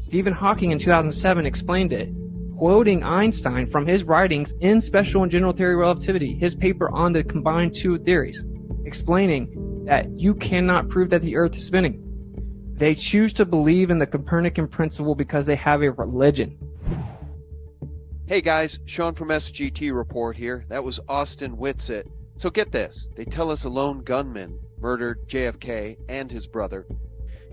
Stephen Hawking in 2007 explained it, quoting Einstein from his writings in Special and General Theory of Relativity, his paper on the combined two theories, explaining that you cannot prove that the Earth is spinning. They choose to believe in the Copernican principle because they have a religion. Hey guys, Sean from SGT Report here. That was Austin Whitsett. So get this, they tell us a lone gunman murdered JFK and his brother.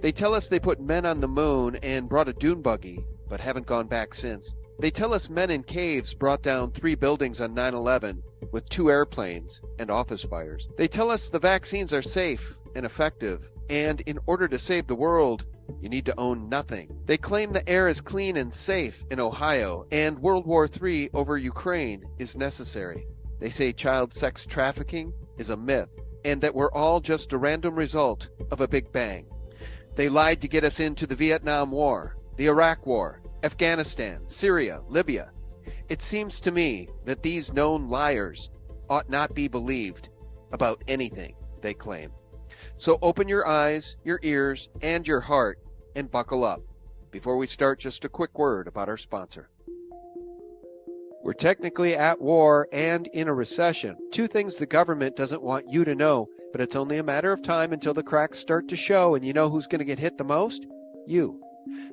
They tell us they put men on the moon and brought a dune buggy, but haven't gone back since. They tell us men in caves brought down 3 buildings on 9/11 with 2 airplanes and office fires. They tell us the vaccines are safe and effective, and in order to save the world, you need to own nothing. They claim the air is clean and safe in Ohio, and World War III over Ukraine is necessary. They say child sex trafficking is a myth, and that we're all just a random result of a Big Bang. They lied to get us into the Vietnam War, the Iraq War, Afghanistan, Syria, Libya. It seems to me that these known liars ought not be believed about anything they claim. So open your eyes, your ears, and your heart, and buckle up. Before we start, just a quick word about our sponsor. We're technically at war and in a recession. 2 things the government doesn't want you to know, but it's only a matter of time until the cracks start to show, and you know who's going to get hit the most? You.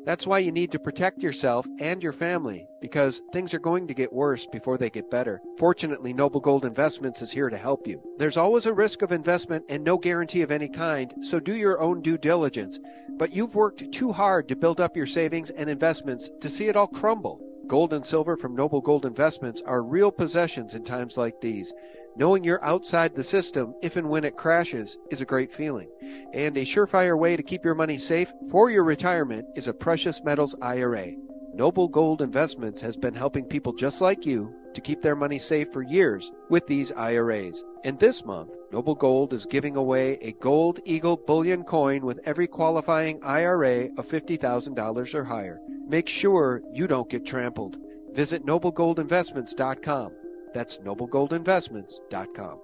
That's why you need to protect yourself and your family, because things are going to get worse before they get better. Fortunately, Noble Gold Investments is here to help you. There's always a risk of investment and no guarantee of any kind, so do your own due diligence. But you've worked too hard to build up your savings and investments to see it all crumble. Gold and silver from Noble Gold Investments are real possessions in times like these. Knowing you're outside the system, if and when it crashes, is a great feeling. And a surefire way to keep your money safe for your retirement is a precious metals IRA. Noble Gold Investments has been helping people just like you to keep their money safe for years with these IRAs. And this month, Noble Gold is giving away a Gold Eagle bullion coin with every qualifying IRA of $50,000 or higher. Make sure you don't get trampled. Visit noblegoldinvestments.com. That's noblegoldinvestments.com.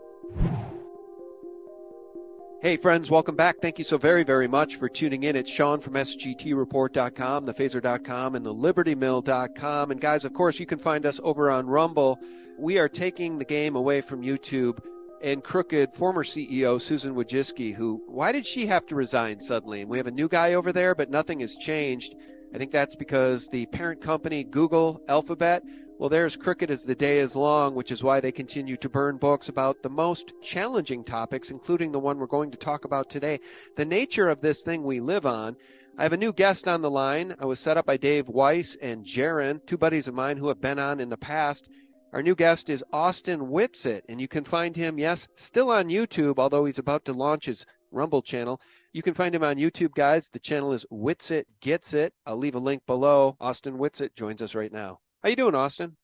Hey friends, welcome back. Thank you so very, very much for tuning in. It's Sean from SGTReport.com, thephaser.com, and thelibertymill.com. And guys, of course, you can find us over on Rumble. We are taking the game away from YouTube. And Crooked, former CEO Susan Wojcicki, why did she have to resign suddenly? And we have a new guy over there, but nothing has changed. I think that's because the parent company, Google, Alphabet, well, they're as crooked as the day is long, which is why they continue to burn books about the most challenging topics, including the one we're going to talk about today, the nature of this thing we live on. I have a new guest on the line. I was set up by Dave Weiss and Jaron, 2 buddies of mine who have been on in the past. Our new guest is Austin Whitsett, and you can find him, yes, still on YouTube, although he's about to launch his Rumble channel. You can find him on YouTube, guys. The channel is Whitsett Gets It. I'll leave a link below. Austin Whitsett joins us right now. How you doing, Austin?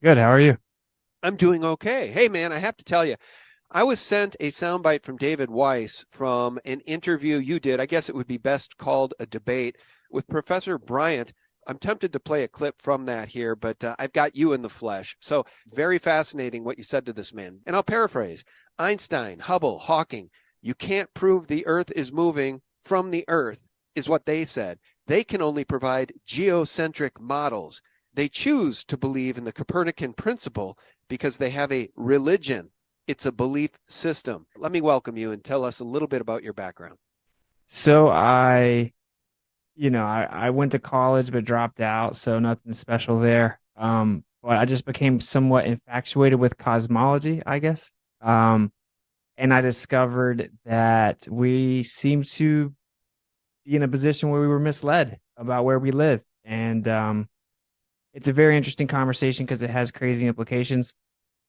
Good, how are you? I'm doing okay. Hey, man, I have to tell you, I was sent a soundbite from David Weiss from an interview you did. I guess it would be best called a debate with Professor Bryant. I'm tempted to play a clip from that here, but I've got you in the flesh. So very fascinating what you said to this man. And I'll paraphrase. Einstein, Hubble, Hawking, you can't prove the Earth is moving from the Earth, is what they said. They can only provide geocentric models. They choose to believe in the Copernican principle because they have a religion. It's a belief system. Let me welcome you and tell us a little bit about your background. So I went to college but dropped out, so nothing special there. But I just became somewhat infatuated with cosmology, I guess. And I discovered that we seem to be in a position where we were misled about where we live. And it's a very interesting conversation because it has crazy implications.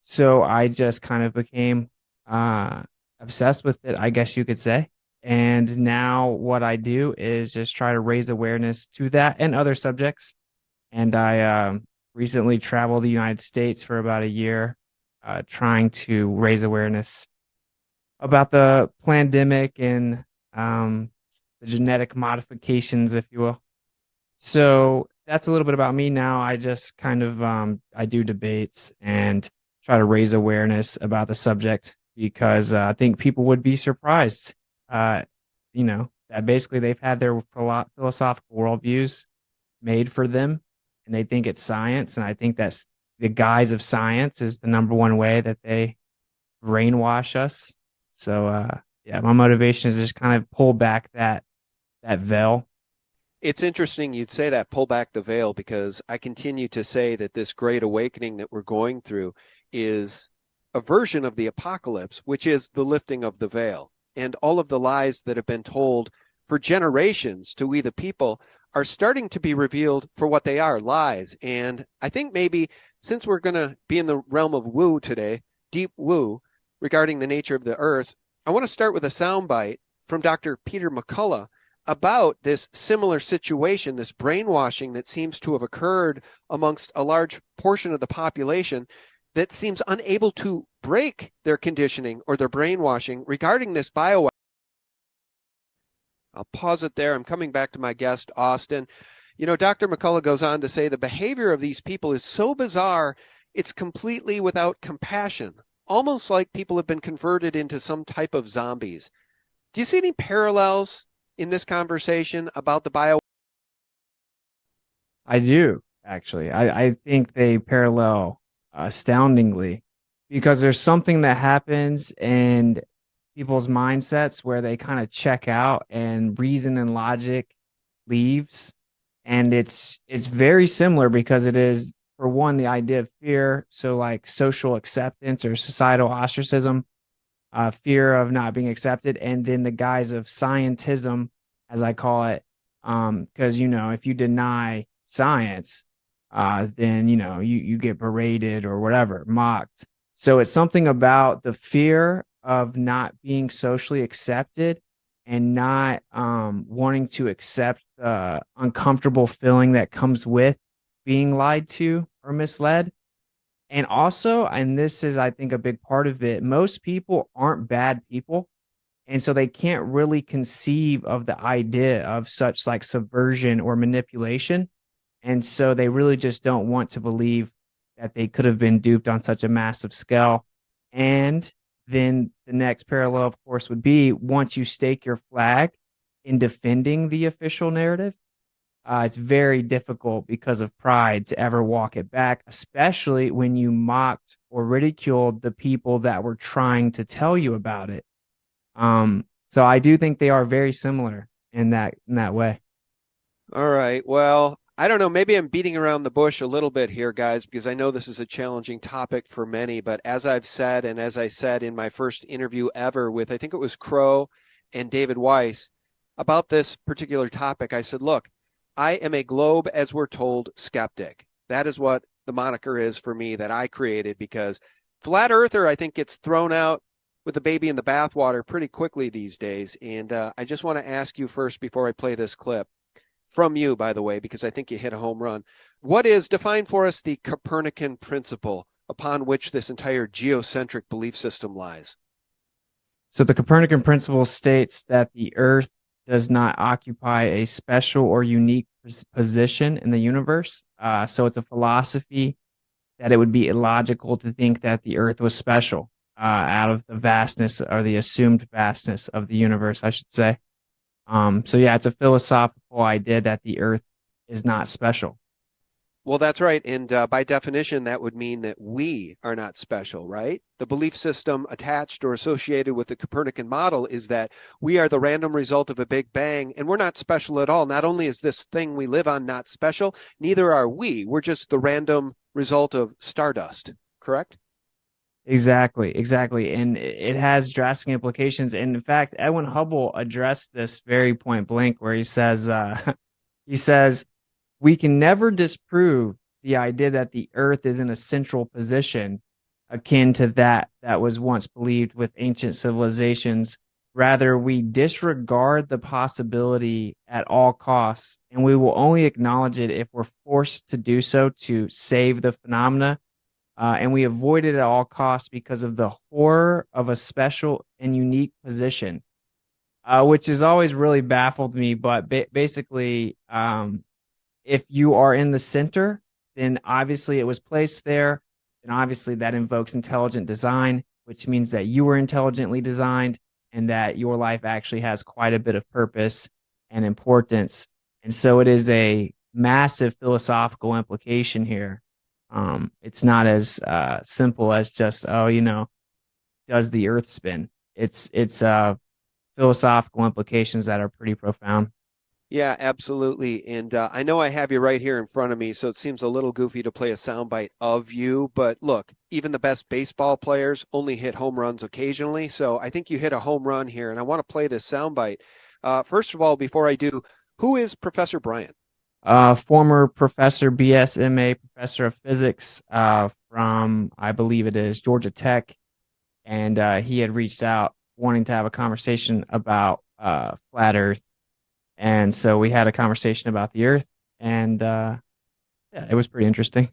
So I just kind of became obsessed with it, I guess you could say. And now what I do is just try to raise awareness to that and other subjects. And I recently traveled the United States for about a year, trying to raise awareness about the pandemic and the genetic modifications, if you will. So that's a little bit about me now. I just kind of, I do debates and try to raise awareness about the subject because I think people would be surprised, that basically they've had their philosophical worldviews made for them, and they think it's science. And I think that's the guise of science is the number one way that they brainwash us. So yeah, my motivation is just kind of pull back that veil. It's interesting you'd say that, pull back the veil, because I continue to say that this great awakening that we're going through is a version of the apocalypse, which is the lifting of the veil. And all of the lies that have been told for generations to we the people are starting to be revealed for what they are, lies. And I think maybe since we're going to be in the realm of woo today, deep woo, regarding the nature of the earth, I want to start with a soundbite from Dr. Peter McCullough about this similar situation, this brainwashing that seems to have occurred amongst a large portion of the population that seems unable to break their conditioning or their brainwashing regarding this bio. I'll pause it there. I'm coming back to my guest, Austin. You know, Dr. McCullough goes on to say the behavior of these people is so bizarre, it's completely without compassion, almost like people have been converted into some type of zombies. Do you see any parallels in this conversation about the bio? I do, actually. I think they parallel astoundingly because there's something that happens in people's mindsets where they kind of check out and reason and logic leaves. And it's very similar because it is, for one, the idea of fear. So like social acceptance or societal ostracism, fear of not being accepted, and then the guise of scientism, as I call it, because if you deny science, then you get berated or whatever, mocked. So it's something about the fear of not being socially accepted and not wanting to accept the uncomfortable feeling that comes with being lied to or misled. And also, and this is, I think, a big part of it, most people aren't bad people. And so they can't really conceive of the idea of such like subversion or manipulation. And so they really just don't want to believe that they could have been duped on such a massive scale. And then the next parallel, of course, would be once you stake your flag in defending the official narrative, it's very difficult because of pride to ever walk it back, especially when you mocked or ridiculed the people that were trying to tell you about it. So I do think they are very similar in that way. All right. Well, I don't know. Maybe I'm beating around the bush a little bit here, guys, because I know this is a challenging topic for many. But as I've said, and as I said in my first interview ever with, I think it was Crow and David Weiss, about this particular topic, I said, look, I am a globe, as we're told, skeptic. That is what the moniker is for me that I created, because flat earther, I think, gets thrown out with the baby in the bathwater pretty quickly these days. And I just want to ask you first, before I play this clip, from you, by the way, because I think you hit a home run. Define for us the Copernican principle upon which this entire geocentric belief system lies? So the Copernican principle states that the Earth does not occupy a special or unique position in the universe. So it's a philosophy that it would be illogical to think that the Earth was special out of the vastness or the assumed vastness of the universe, I should say. So yeah, it's a philosophical idea that the Earth is not special. Well, that's right. And by definition, that would mean that we are not special, right? The belief system attached or associated with the Copernican model is that we are the random result of a big bang, and we're not special at all. Not only is this thing we live on not special, neither are we. We're just the random result of stardust, correct? Exactly. And it has drastic implications. And in fact, Edwin Hubble addressed this very point blank where he says, he says, we can never disprove the idea that the Earth is in a central position akin to that was once believed with ancient civilizations. Rather, we disregard the possibility at all costs, and we will only acknowledge it if we're forced to do so to save the phenomena. And we avoid it at all costs because of the horror of a special and unique position, which has always really baffled me. But basically, if you are in the center, then obviously it was placed there. And obviously that invokes intelligent design, which means that you were intelligently designed and that your life actually has quite a bit of purpose and importance. And so it is a massive philosophical implication here. It's not as simple as just, oh, does the Earth spin? It's philosophical implications that are pretty profound. Yeah, absolutely. And I know I have you right here in front of me, so it seems a little goofy to play a soundbite of you. But look, even the best baseball players only hit home runs occasionally. So I think you hit a home run here, and I want to play this soundbite. First of all, before I do, who is Professor Bryant? Former professor, BSMA professor of physics from, I believe it is, Georgia Tech. And he had reached out wanting to have a conversation about flat Earth. And so we had a conversation about the Earth, and yeah, it was pretty interesting.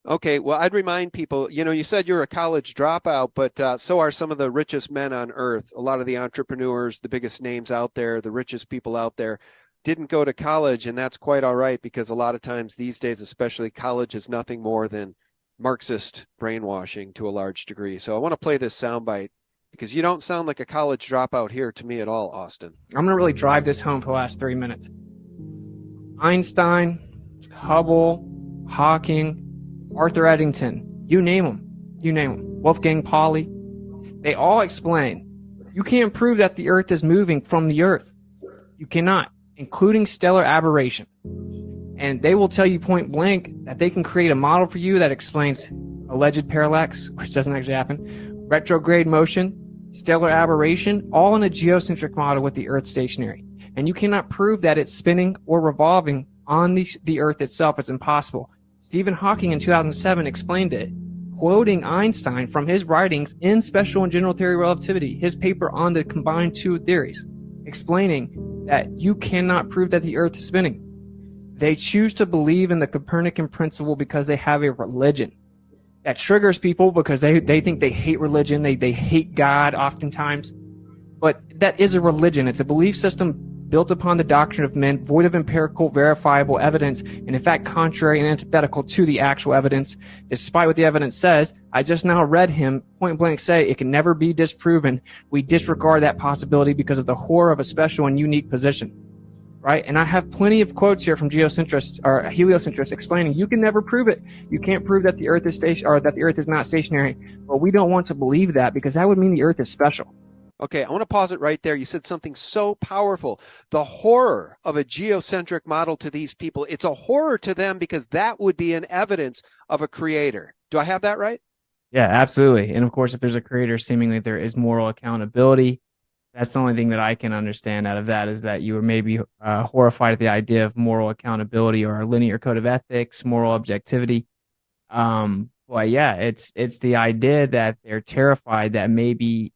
Okay, well, I'd remind people, you said you're a college dropout, but so are some of the richest men on earth. A lot of the entrepreneurs, the biggest names out there, the richest people out there didn't go to college, and that's quite all right because a lot of times these days, especially, college is nothing more than Marxist brainwashing to a large degree. So I want to play this soundbite because you don't sound like a college dropout here to me at all, Austin. I'm going to really drive this home for the last 3 minutes. Einstein, Hubble, Hawking, Arthur Eddington, you name them, Wolfgang Pauli, they all explain you can't prove that the Earth is moving from the Earth. You cannot, including stellar aberration. And they will tell you point blank that they can create a model for you that explains alleged parallax, which doesn't actually happen, retrograde motion, stellar aberration, all in a geocentric model with the Earth stationary. And you cannot prove that it's spinning or revolving on the Earth itself. It's impossible. Stephen Hawking in 2007 explained it, quoting Einstein from his writings in Special and General Theory of Relativity, his paper on the combined two theories, explaining that you cannot prove that the Earth is spinning. They choose to believe in the Copernican principle because they have a religion. That triggers people because they think they hate religion, they hate God oftentimes. But that is a religion. It's a belief system built upon the doctrine of men, void of empirical, verifiable evidence, and in fact contrary and antithetical to the actual evidence. Despite what the evidence says, I just now read him point blank say it can never be disproven. We disregard that possibility because of the horror of a special and unique position. Right? And I have plenty of quotes here from geocentrists or heliocentrists explaining you can never prove it. You can't prove that the Earth is or that the Earth is not stationary. But we don't want to believe that because that would mean the Earth is special. Okay, I want to pause it right there. You said something so powerful. The horror of a geocentric model to these people. It's a horror to them because that would be an evidence of a creator. Do I have that right? Yeah, absolutely. And of course, if there's a creator, seemingly there is moral accountability. That's the only thing that I can understand out of that is that you were maybe horrified at the idea of moral accountability or a linear code of ethics, moral objectivity. Well, yeah, it's the idea that they're terrified that maybe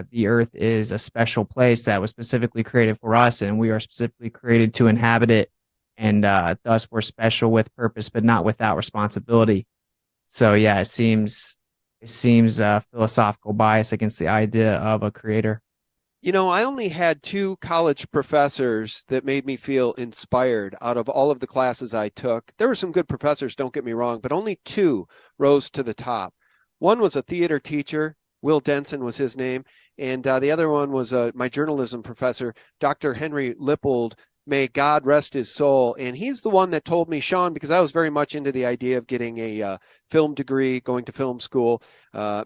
the Earth is a special place that was specifically created for us, and we are specifically created to inhabit it, and thus we're special with purpose, but not without responsibility. So, yeah, it seems philosophical bias against the idea of a creator. I only had 2 college professors that made me feel inspired out of all of the classes I took. There were some good professors, don't get me wrong, but only 2 rose to the top. One was a theater teacher, Will Denson was his name, and the other one was my journalism professor, Dr. Henry Lippold. May God rest his soul. And he's the one that told me, Sean, because I was very much into the idea of getting a film degree, going to film school,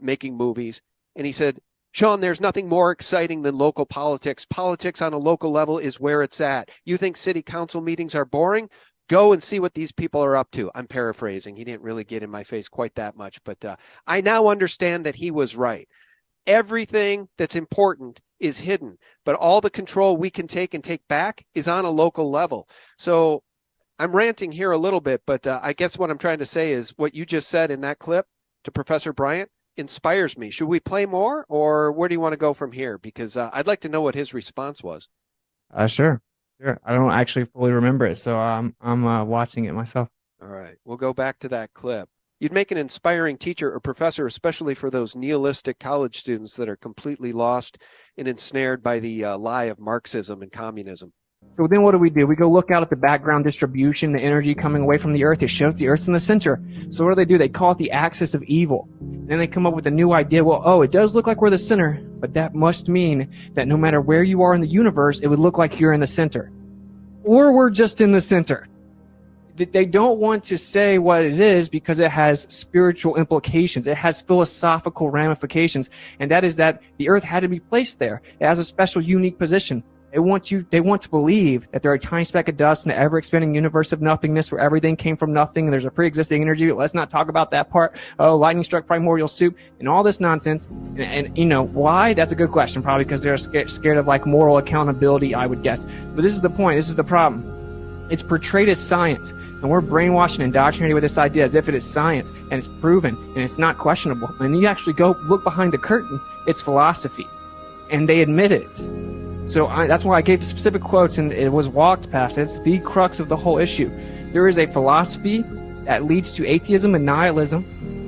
making movies. And he said, Sean, there's nothing more exciting than local politics. Politics on a local level is where it's at. You think city council meetings are boring? Go and see what these people are up to. I'm paraphrasing. He didn't really get in my face quite that much, but I now understand that he was right. Everything that's important is hidden, but all the control we can take and take back is on a local level. So I'm ranting here a little bit, but I guess what I'm trying to say is what you just said in that clip to Professor Bryant inspires me. Should we play more, or where do you want to go from here? Because I'd like to know what his response was. Sure. I don't actually fully remember it, so I'm watching it myself. All right, we'll go back to that clip. You'd make an inspiring teacher or professor, especially for those nihilistic college students that are completely lost and ensnared by the lie of Marxism and communism. So then what do? We go look out at the background distribution, the energy coming away from the Earth. It shows the Earth's in the center. So what do? They call it the axis of evil. And then they come up with a new idea. Well, it does look like we're the center, but that must mean that no matter where you are in the universe, it would look like you're in the center. Or we're just in the center. they don't want to say what it is because it has spiritual implications. It has philosophical ramifications, and that is that the earth had to be placed there. It has a special, unique position. They want to believe that there are a tiny speck of dust in an ever-expanding universe of nothingness where everything came from nothing and there's a pre-existing energy. Let's not talk about that part. Oh, lightning struck primordial soup and all this nonsense. And you know, why? That's a good question. Probably because they're scared of like moral accountability, I would guess. But this is the point. This is the problem. It's portrayed as science, and we're brainwashed and indoctrinated with this idea as if it is science, and it's proven, and it's not questionable. And you actually go look behind the curtain, it's philosophy, and they admit it. So that's why I gave the specific quotes, and it was walked past. It's the crux of the whole issue. There is a philosophy that leads to atheism and nihilism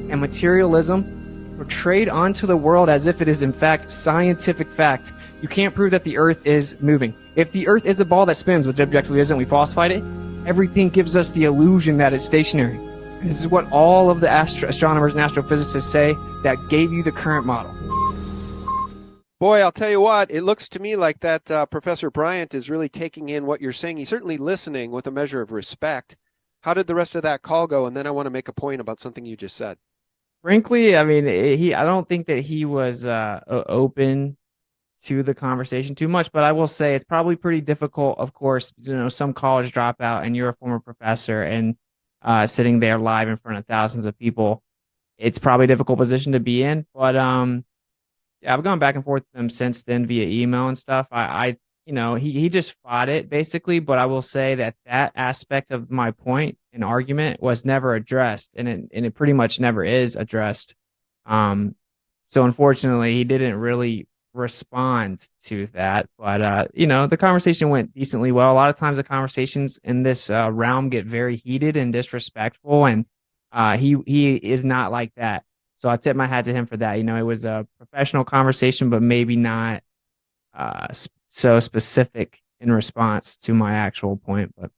and materialism portrayed onto the world as if it is in fact scientific fact. You can't prove that the earth is moving. If the earth is a ball that spins, which it objectively isn't, we falsified it, everything gives us the illusion that it's stationary. And this is what all of the astronomers and astrophysicists say that gave you the current model. Boy, I'll tell you what, it looks to me like that Professor Bryant is really taking in what you're saying. He's certainly listening with a measure of respect. How did the rest of that call go? And then I want to make a point about something you just said. Frankly, I mean, I don't think that he was open to the conversation too much, but I will say it's probably pretty difficult. Of course, you know, some college dropout and you're a former professor and sitting there live in front of thousands of people. It's probably a difficult position to be in, but yeah, I've gone back and forth with him since then via email and stuff. You know, he just fought it basically, but I will say that that aspect of my point and argument was never addressed, and it pretty much never is addressed. So unfortunately, he didn't really respond to that, but you know, the conversation went decently well. A lot of times the conversations in this realm get very heated and disrespectful, and he is not like that. So I tip my hat to him for that. You know, it was a professional conversation, but maybe not so specific in response to my actual point. But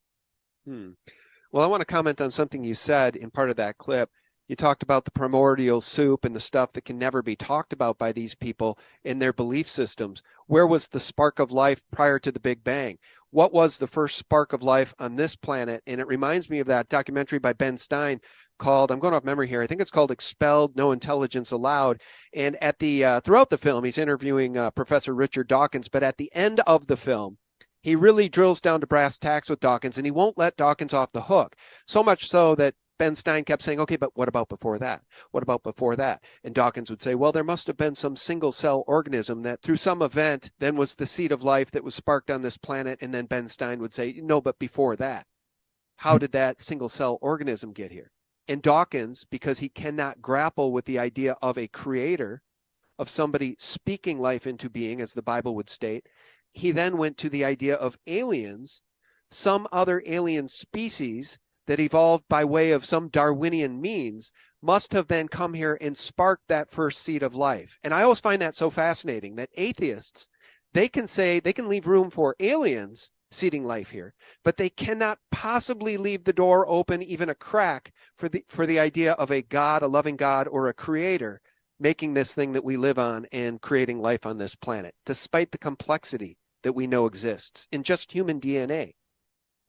well, I want to comment on something you said in part of that clip. You talked about the primordial soup and the stuff that can never be talked about by these people in their belief systems. Where was the spark of life prior to the Big Bang? What was the first spark of life on this planet? And it reminds me of that documentary by Ben Stein called, I'm going off memory here, I think it's called Expelled, No Intelligence Allowed. And at the throughout the film, he's interviewing Professor Richard Dawkins, but at the end of the film, he really drills down to brass tacks with Dawkins, and he won't let Dawkins off the hook. So much so that Ben Stein kept saying, okay, but what about before that? What about before that? And Dawkins would say, well, there must have been some single cell organism that through some event then was the seed of life that was sparked on this planet. And then Ben Stein would say, no, but before that, how did that single cell organism get here? And Dawkins, because he cannot grapple with the idea of a creator, of somebody speaking life into being, as the Bible would state, he then went to the idea of aliens, some other alien species that evolved by way of some Darwinian means must have then come here and sparked that first seed of life. And I always find that so fascinating that atheists, they can leave room for aliens seeding life here, but they cannot possibly leave the door open, even a crack, for the idea of a God, a loving God, or a creator making this thing that we live on and creating life on this planet, despite the complexity that we know exists in just human DNA.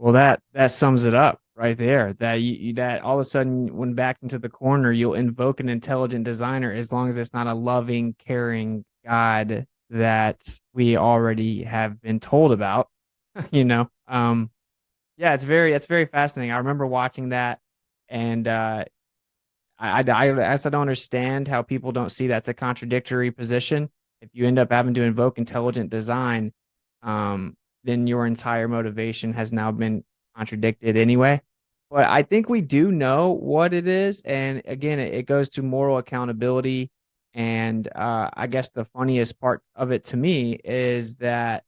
well, that sums it up right there. That all of a sudden, when backed into the corner, you'll invoke an intelligent designer as long as it's not a loving, caring God that we already have been told about. You know, yeah, it's very fascinating. I remember watching that, and I guess I don't understand how people don't see that's a contradictory position. If you end up having to invoke intelligent design, then your entire motivation has now been contradicted anyway. But I think we do know what it is, and again, it goes to moral accountability. And I guess the funniest part of it to me is that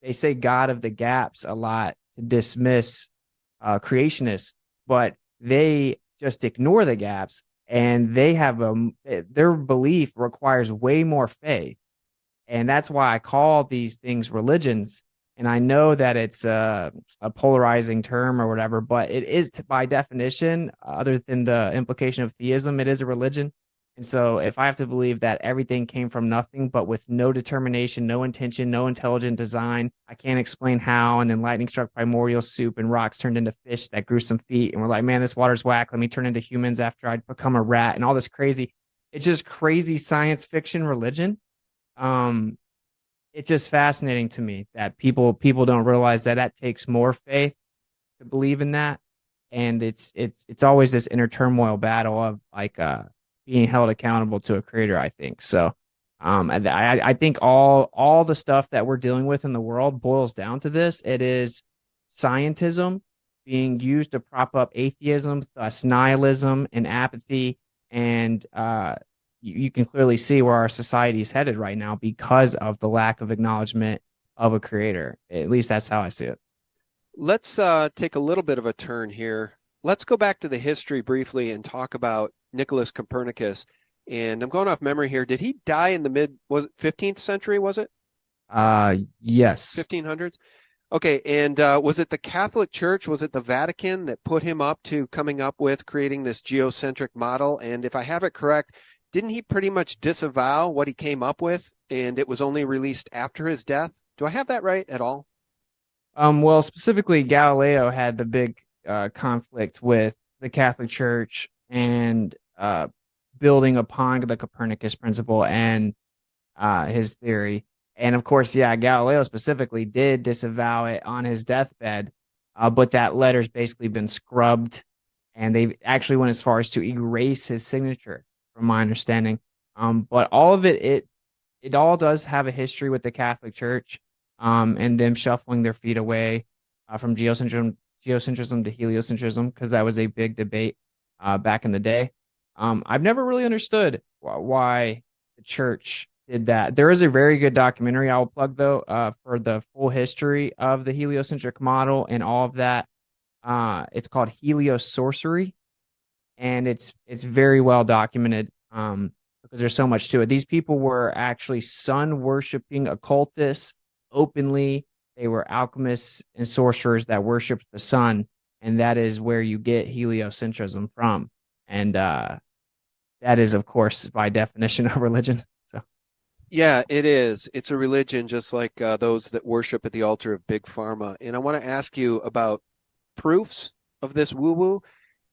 they say God of the gaps a lot to dismiss creationists, but they just ignore the gaps, and they have their belief requires way more faith, and that's why I call these things religions. And I know that it's a polarizing term or whatever, but it is by definition, other than the implication of theism, it is a religion. And so if I have to believe that everything came from nothing, but with no determination, no intention, no intelligent design, I can't explain how. And then lightning struck primordial soup and rocks turned into fish that grew some feet. And we're like, man, this water's whack. Let me turn into humans after I'd become a rat and all this crazy. It's just crazy science fiction religion. Um, it's just fascinating to me that people don't realize that that takes more faith to believe in that, and it's always this inner turmoil battle of like being held accountable to a creator, I think. So I think all the stuff that we're dealing with in the world boils down to this. It is scientism being used to prop up atheism, thus nihilism and apathy, and you can clearly see where our society is headed right now because of the lack of acknowledgement of a creator. At least that's how I see it. Let's take a little bit of a turn here. Let's go back to the history briefly and talk about Nicholas Copernicus. And I'm going off memory here. Did he die in the was it 15th century, was it? Yes. 1500s? Okay, and was it the Catholic Church, was it the Vatican that put him up to coming up with creating this geocentric model? And if I have it correct, didn't he pretty much disavow what he came up with, and it was only released after his death? Do I have that right at all? Well, specifically, Galileo had the big conflict with the Catholic Church and building upon the Copernicus principle and his theory. And of course, yeah, Galileo specifically did disavow it on his deathbed, but that letter's basically been scrubbed, and they actually went as far as to erase his signature, from my understanding. But all of it all does have a history with the Catholic Church, and them shuffling their feet away from geocentrism to heliocentrism, because that was a big debate back in the day. I've never really understood why the church did that. There is a very good documentary I will plug though for the full history of the heliocentric model and all of that. It's called Heliosorcery, and it's very well documented because there's so much to it. These people were actually sun worshiping occultists openly. They were alchemists and sorcerers that worshipped the sun, and that is where you get heliocentrism from. And that is, of course, by definition, a religion. So, Yeah, it is. It's a religion just like those that worship at the altar of Big Pharma. And I want to ask you about proofs of this woo-woo.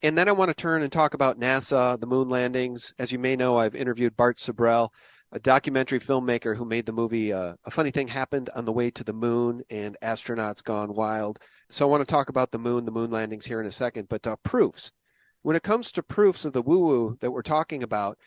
And then I want to turn and talk about NASA, the moon landings. As you may know, I've interviewed Bart Sibrel, a documentary filmmaker who made the movie A Funny Thing Happened on the Way to the Moon and Astronauts Gone Wild. So I want to talk about the moon landings here in a second. But proofs. When it comes to proofs of the woo-woo that we're talking about,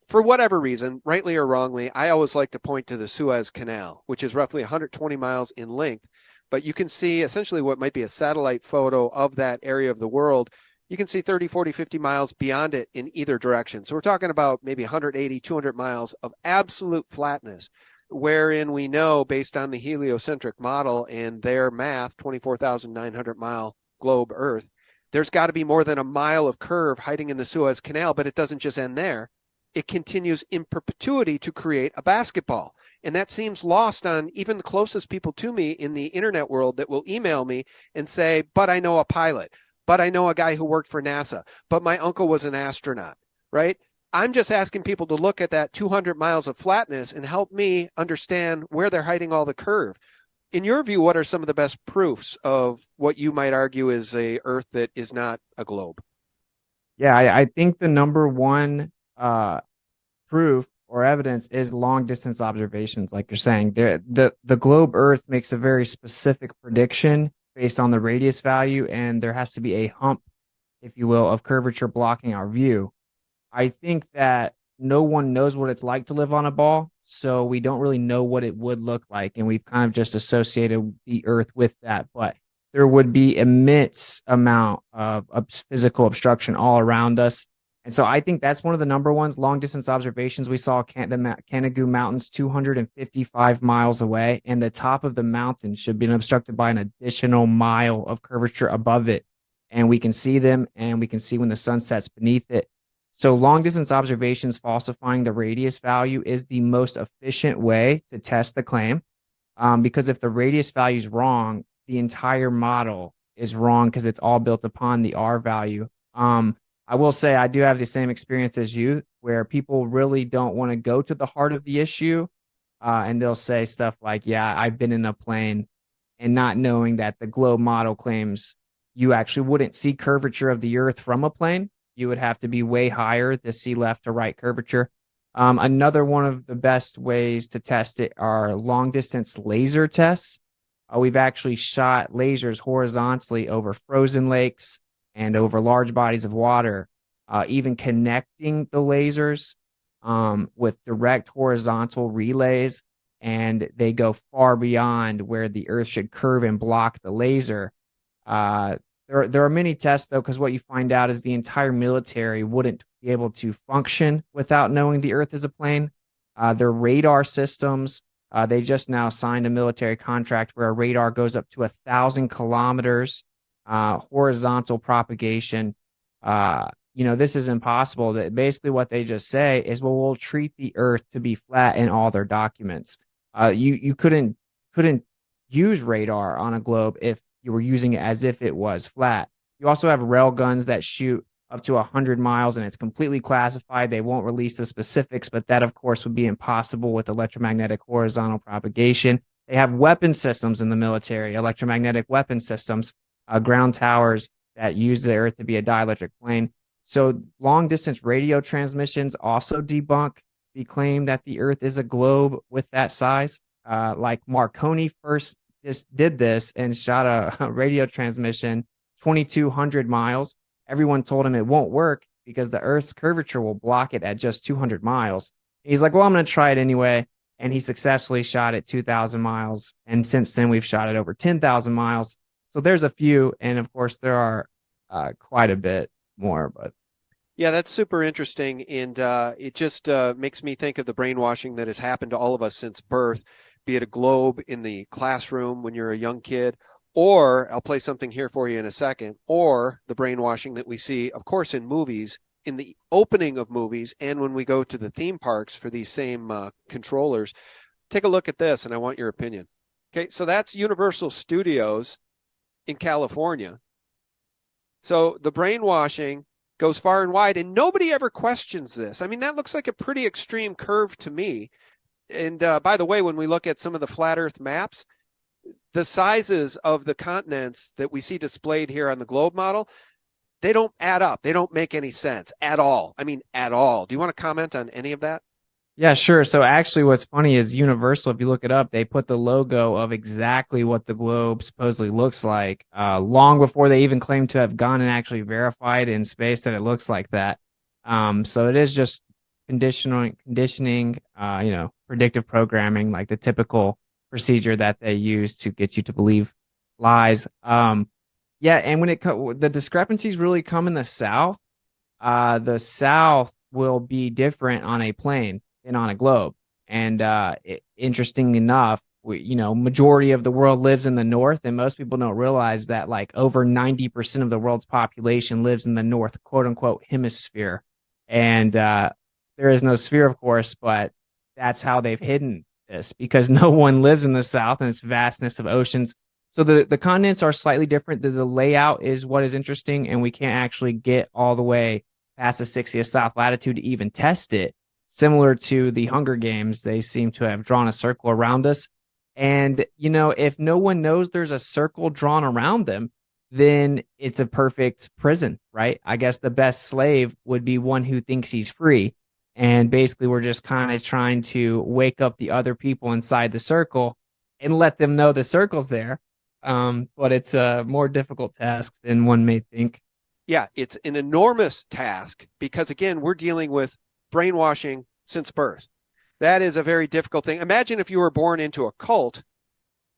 for whatever reason, rightly or wrongly, I always like to point to the Suez Canal, which is roughly 120 miles in length. But you can see essentially what might be a satellite photo of that area of the world. You can see 30, 40, 50 miles beyond it in either direction. So we're talking about maybe 180, 200 miles of absolute flatness, wherein we know, based on the heliocentric model and their math, 24,900 mile globe Earth, there's got to be more than a mile of curve hiding in the Suez Canal, but it doesn't just end there. It continues in perpetuity to create a basketball. And that seems lost on even the closest people to me in the internet world that will email me and say, but I know a pilot, but I know a guy who worked for NASA, but my uncle was an astronaut, right? I'm just asking people to look at that 200 miles of flatness and help me understand where they're hiding all the curve. In your view, what are some of the best proofs of what you might argue is a Earth that is not a globe? yeah, I think the number one proof or evidence is long distance observations, like you're saying. The globe Earth makes a very specific prediction based on the radius value, and there has to be a hump, if you will, of curvature blocking our view. I think that no one knows what it's like to live on a ball, so we don't really know what it would look like, and we've kind of just associated the Earth with that. But there would be immense amount of physical obstruction all around us. And so I think that's one of the number ones. Long distance observations. We saw the Canigou Mountains 255 miles away, and the top of the mountain should be obstructed by an additional mile of curvature above it. And we can see them, and we can see when the sun sets beneath it. So long distance observations falsifying the radius value is the most efficient way to test the claim. Because if the radius value is wrong, the entire model is wrong because it's all built upon the R value. I will say I do have the same experience as you, where people really don't want to go to the heart of the issue, and they'll say stuff like, "Yeah, I've been in a plane," and not knowing that the globe model claims you actually wouldn't see curvature of the Earth from a plane. You would have to be way higher to see left to right curvature. Another one of the best ways to test it are long distance laser tests. We've actually shot lasers horizontally over frozen lakes and over large bodies of water, even connecting the lasers with direct horizontal relays, and they go far beyond where the Earth should curve and block the laser. There are many tests though, because what you find out is the entire military wouldn't be able to function without knowing the Earth is a plane. Their radar systems, they just now signed a military contract where a radar goes up to 1,000 kilometers, horizontal propagation. This is impossible. That basically what they just say is, well, we'll treat the Earth to be flat in all their documents. You couldn't use radar on a globe if you were using it as if it was flat. You also have rail guns that shoot up to 100 miles, and it's completely classified. They won't release the specifics, but that, of course, would be impossible with electromagnetic horizontal propagation. They have weapon systems in the military, electromagnetic weapon systems, ground towers that use the Earth to be a dielectric plane. So long distance radio transmissions also debunk the claim that the Earth is a globe with that size. Like Marconi first did this and shot a radio transmission 2,200 miles. Everyone told him it won't work because the Earth's curvature will block it at just 200 miles. He's like, well, I'm going to try it anyway. And he successfully shot it 2,000 miles. And since then, we've shot it over 10,000 miles. So there's a few. And of course, there are quite a bit more. But yeah, that's super interesting. And it just makes me think of the brainwashing that has happened to all of us since birth, be it a globe in the classroom when you're a young kid, or I'll play something here for you in a second, or the brainwashing that we see, of course, in movies, in the opening of movies, and when we go to the theme parks for these same controllers. Take a look at this, and I want your opinion. Okay, so that's Universal Studios in California. So the brainwashing goes far and wide, and nobody ever questions this. I mean, that looks like a pretty extreme curve to me. And by the way, when we look at some of the flat Earth maps, the sizes of the continents that we see displayed here on the globe model, they don't add up. They don't make any sense at all. I mean, at all. Do you want to comment on any of that? yeah, sure. So actually, what's funny is Universal, if you look it up, they put the logo of exactly what the globe supposedly looks like long before they even claim to have gone and actually verified in space that it looks like that. So it is just conditioning, predictive programming, like the typical procedure that they use to get you to believe lies. Yeah, and when the discrepancies really come in the South. The South will be different on a plane than on a globe. And interesting enough, majority of the world lives in the North, and most people don't realize that like over 90% of the world's population lives in the North, quote unquote, hemisphere. And there is no sphere, of course, but that's how they've hidden this because no one lives in the South and its vastness of oceans. So the continents are slightly different. The layout is what is interesting, and we can't actually get all the way past the 60th south latitude to even test it. Similar to the Hunger Games, they seem to have drawn a circle around us. And, if no one knows there's a circle drawn around them, then it's a perfect prison, right? I guess the best slave would be one who thinks he's free. And basically, we're just kind of trying to wake up the other people inside the circle and let them know the circle's there. But it's a more difficult task than one may think. Yeah, it's an enormous task because, again, we're dealing with brainwashing since birth. That is a very difficult thing. Imagine if you were born into a cult,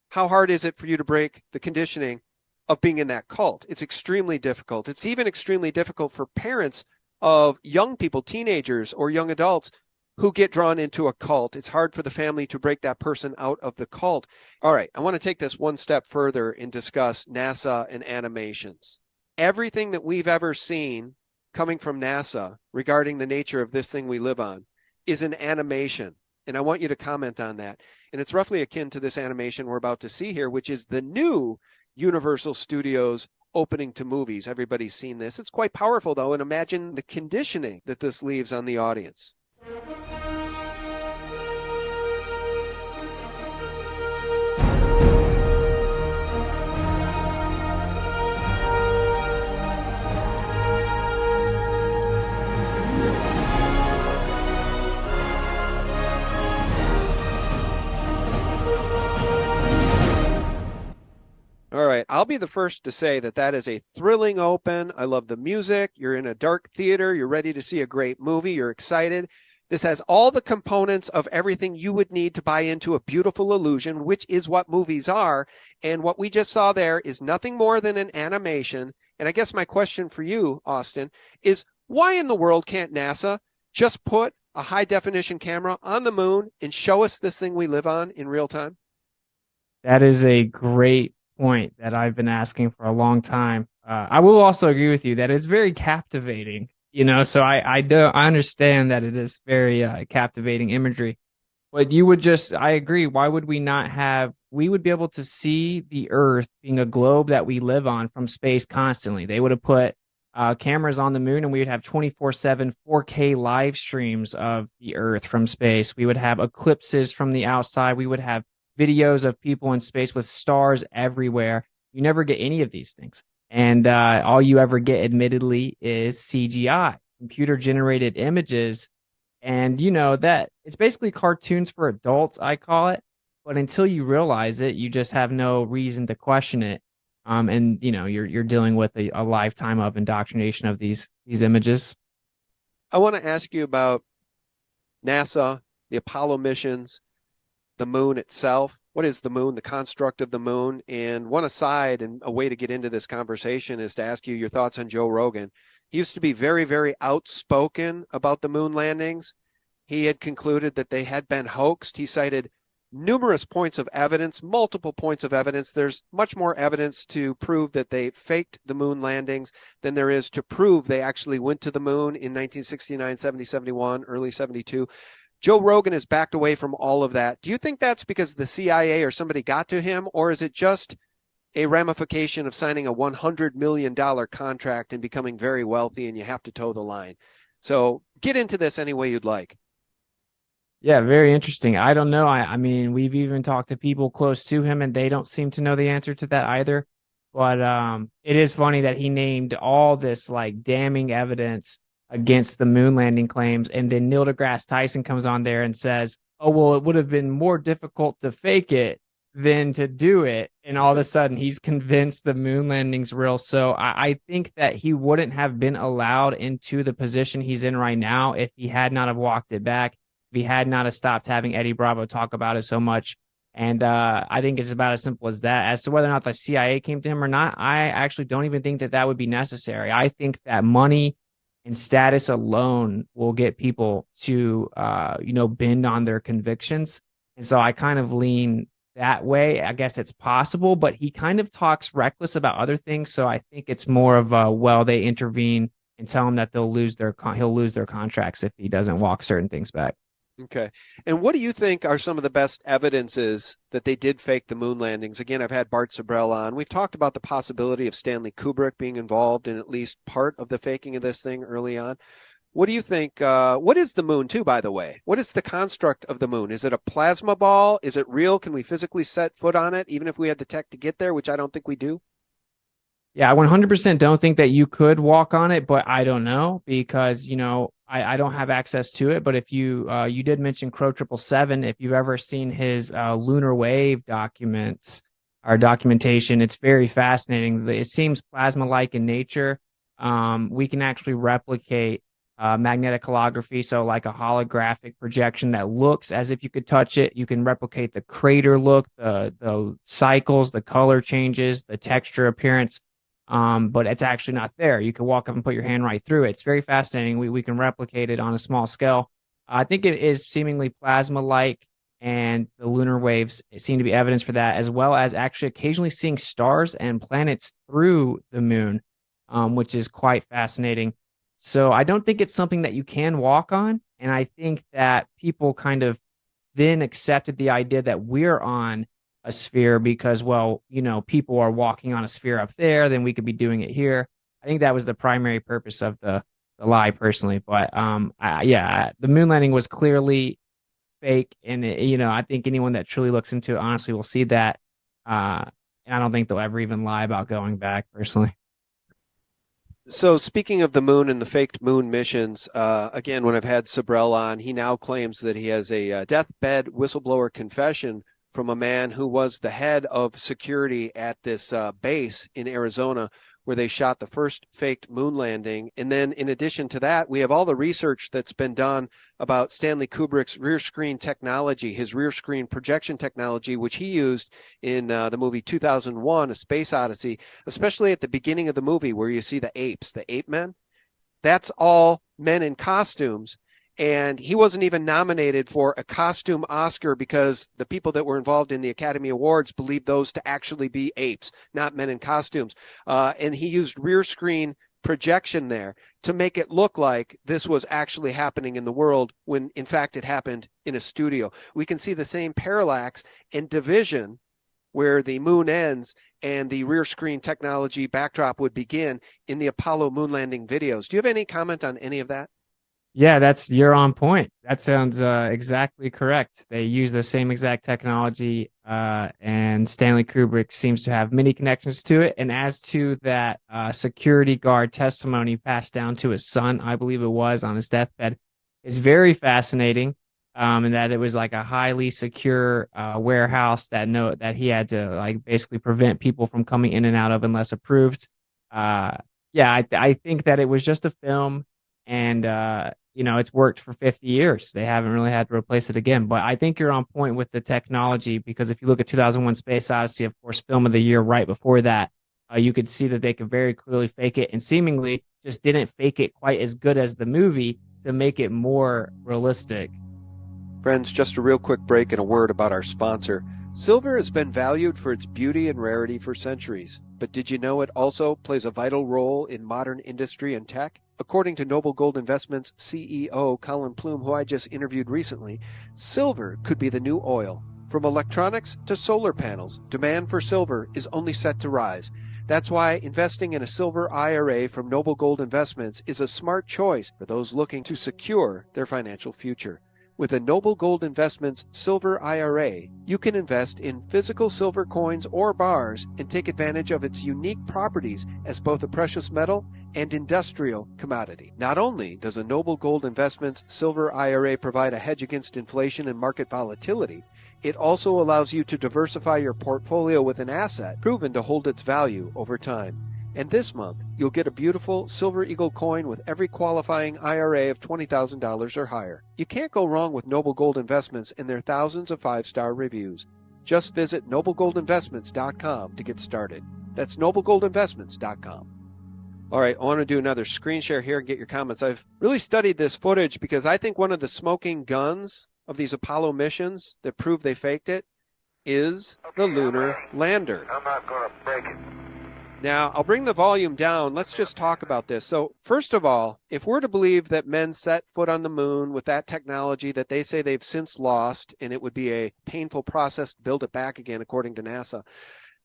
how hard is it for you to break the conditioning of being in that cult? It's extremely difficult. It's even extremely difficult for parents of young people, teenagers or young adults who get drawn into a cult. It's hard for the family to break that person out of the cult. All right, I want to take this one step further and discuss NASA and animations. Everything that we've ever seen coming from NASA regarding the nature of this thing we live on is an animation. And I want you to comment on that. And it's roughly akin to this animation we're about to see here, which is the new Universal Studios opening to movies. Everybody's seen this. It's quite powerful, though, and imagine the conditioning that this leaves on the audience. All right, I'll be the first to say that that is a thrilling open. I love the music. You're in a dark theater. You're ready to see a great movie. You're excited. This has all the components of everything you would need to buy into a beautiful illusion, which is what movies are. And what we just saw there is nothing more than an animation. And I guess my question for you, Austin, is why in the world can't NASA just put a high definition camera on the moon and show us this thing we live on in real time? That is a great point that I've been asking for a long time. I will also agree with you that it's very captivating, so I understand that it is very captivating imagery. But I agree, why would we would be able to see the Earth being a globe that we live on from space constantly. They would have put cameras on the moon and we would have 24/7 4K live streams of the Earth from space. We would have eclipses from the outside. We would have videos of people in space with stars everywhere. You never get any of these things. And all you ever get, admittedly, is CGI, computer generated images. And that it's basically cartoons for adults, I call it. But until you realize it, you just have no reason to question it. And you're dealing with a lifetime of indoctrination of these images. I want to ask you about NASA, the Apollo missions, the moon itself. What is the moon, the construct of the moon? And one aside and a way to get into this conversation is to ask you your thoughts on Joe Rogan. He used to be very, very outspoken about the moon landings. He had concluded that they had been hoaxed. He cited numerous points of evidence, multiple points of evidence. There's much more evidence to prove that they faked the moon landings than there is to prove they actually went to the moon in 1969, 70, 71, early 72. Joe Rogan has backed away from all of that. Do you think that's because the CIA or somebody got to him, or is it just a ramification of signing a $100 million contract and becoming very wealthy and you have to toe the line? So get into this any way you'd like. Yeah, very interesting. I don't know. I mean, we've even talked to people close to him and they don't seem to know the answer to that either. But it is funny that he named all this like damning evidence against the moon landing claims. And then Neil deGrasse Tyson comes on there and says, oh, well, it would have been more difficult to fake it than to do it. And all of a sudden he's convinced the moon landing's real. So I think that he wouldn't have been allowed into the position he's in right now if he had not have walked it back, if he had not have stopped having Eddie Bravo talk about it so much. And I think it's about as simple as that. As to whether or not the CIA came to him or not, I actually don't even think that would be necessary. I think that money and status alone will get people to, bend on their convictions. And so I kind of lean that way. I guess it's possible, but he kind of talks reckless about other things. So I think it's more of they intervene and tell him that he'll lose their contracts if he doesn't walk certain things back. Okay. And what do you think are some of the best evidences that they did fake the moon landings? Again, I've had Bart Sabrell on. We've talked about the possibility of Stanley Kubrick being involved in at least part of the faking of this thing early on. What do you think? What is the moon, too, by the way? What is the construct of the moon? Is it a plasma ball? Is it real? Can we physically set foot on it, even if we had the tech to get there, which I don't think we do? Yeah, I 100% don't think that you could walk on it, but I don't know because, I don't have access to it. But if you did mention Crow 777, if you've ever seen his lunar wave documents or documentation, it's very fascinating. It seems plasma-like in nature. We can actually replicate magnetic holography, so like a holographic projection that looks as if you could touch it. You can replicate the crater look, the cycles, the color changes, the texture appearance. But it's actually not there. You can walk up and put your hand right through it. It's very fascinating. We can replicate it on a small scale. I think it is seemingly plasma-like, and the lunar waves seem to be evidence for that, as well as actually occasionally seeing stars and planets through the moon, which is quite fascinating. So I don't think it's something that you can walk on. And I think that people kind of then accepted the idea that we're on a sphere because, well, people are walking on a sphere up there, then we could be doing it here. I think that was the primary purpose of the lie, personally. But yeah, the moon landing was clearly fake, and I think anyone that truly looks into it honestly will see that. And I don't think they'll ever even lie about going back, personally. So speaking of the moon and the faked moon missions, again, when I've had Sabrell on, he now claims that he has a deathbed whistleblower confession from a man who was the head of security at this base in Arizona where they shot the first faked moon landing. And then in addition to that, we have all the research that's been done about Stanley Kubrick's rear screen technology, his rear screen projection technology, which he used in the movie 2001, A Space Odyssey, especially at the beginning of the movie where you see the apes, the ape men. That's all men in costumes. And he wasn't even nominated for a costume Oscar because the people that were involved in the Academy Awards believed those to actually be apes, not men in costumes. And he used rear screen projection there to make it look like this was actually happening in the world when, in fact, it happened in a studio. We can see the same parallax and division where the moon ends and the rear screen technology backdrop would begin in the Apollo moon landing videos. Do you have any comment on any of that? Yeah, you're on point. That sounds exactly correct. They use the same exact technology, and Stanley Kubrick seems to have many connections to it. And as to that security guard testimony passed down to his son, I believe it was on his deathbed, is very fascinating. And that it was like a highly secure warehouse that he had to like basically prevent people from coming in and out of unless approved. Yeah, I think that it was just a film, and it's worked for 50 years. They haven't really had to replace it again. But I think you're on point with the technology, because if you look at 2001 Space Odyssey, of course, film of the year right before that, you could see that they could very clearly fake it, and seemingly just didn't fake it quite as good as the movie to make it more realistic. Friends, just a real quick break and a word about our sponsor. Silver has been valued for its beauty and rarity for centuries. But did you know it also plays a vital role in modern industry and tech? According to Noble Gold Investments CEO Colin Plume, who I just interviewed recently, silver could be the new oil. From electronics to solar panels, demand for silver is only set to rise. That's why investing in a silver IRA from Noble Gold Investments is a smart choice for those looking to secure their financial future. With a Noble Gold Investments Silver IRA, you can invest in physical silver coins or bars and take advantage of its unique properties as both a precious metal and industrial commodity. Not only does a Noble Gold Investments Silver IRA provide a hedge against inflation and market volatility, it also allows you to diversify your portfolio with an asset proven to hold its value over time. And this month, you'll get a beautiful Silver Eagle coin with every qualifying IRA of $20,000 or higher. You can't go wrong with Noble Gold Investments and their thousands of 5-star reviews. Just visit noblegoldinvestments.com to get started. That's noblegoldinvestments.com. All right, I want to do another screen share here and get your comments. I've really studied this footage because I think one of the smoking guns of these Apollo missions that prove they faked it is the lunar lander. I'm not going to break it. Now, I'll bring the volume down. Let's just talk about this. So, first of all, if we're to believe that men set foot on the moon with that technology that they say they've since lost, and it would be a painful process to build it back again, according to NASA,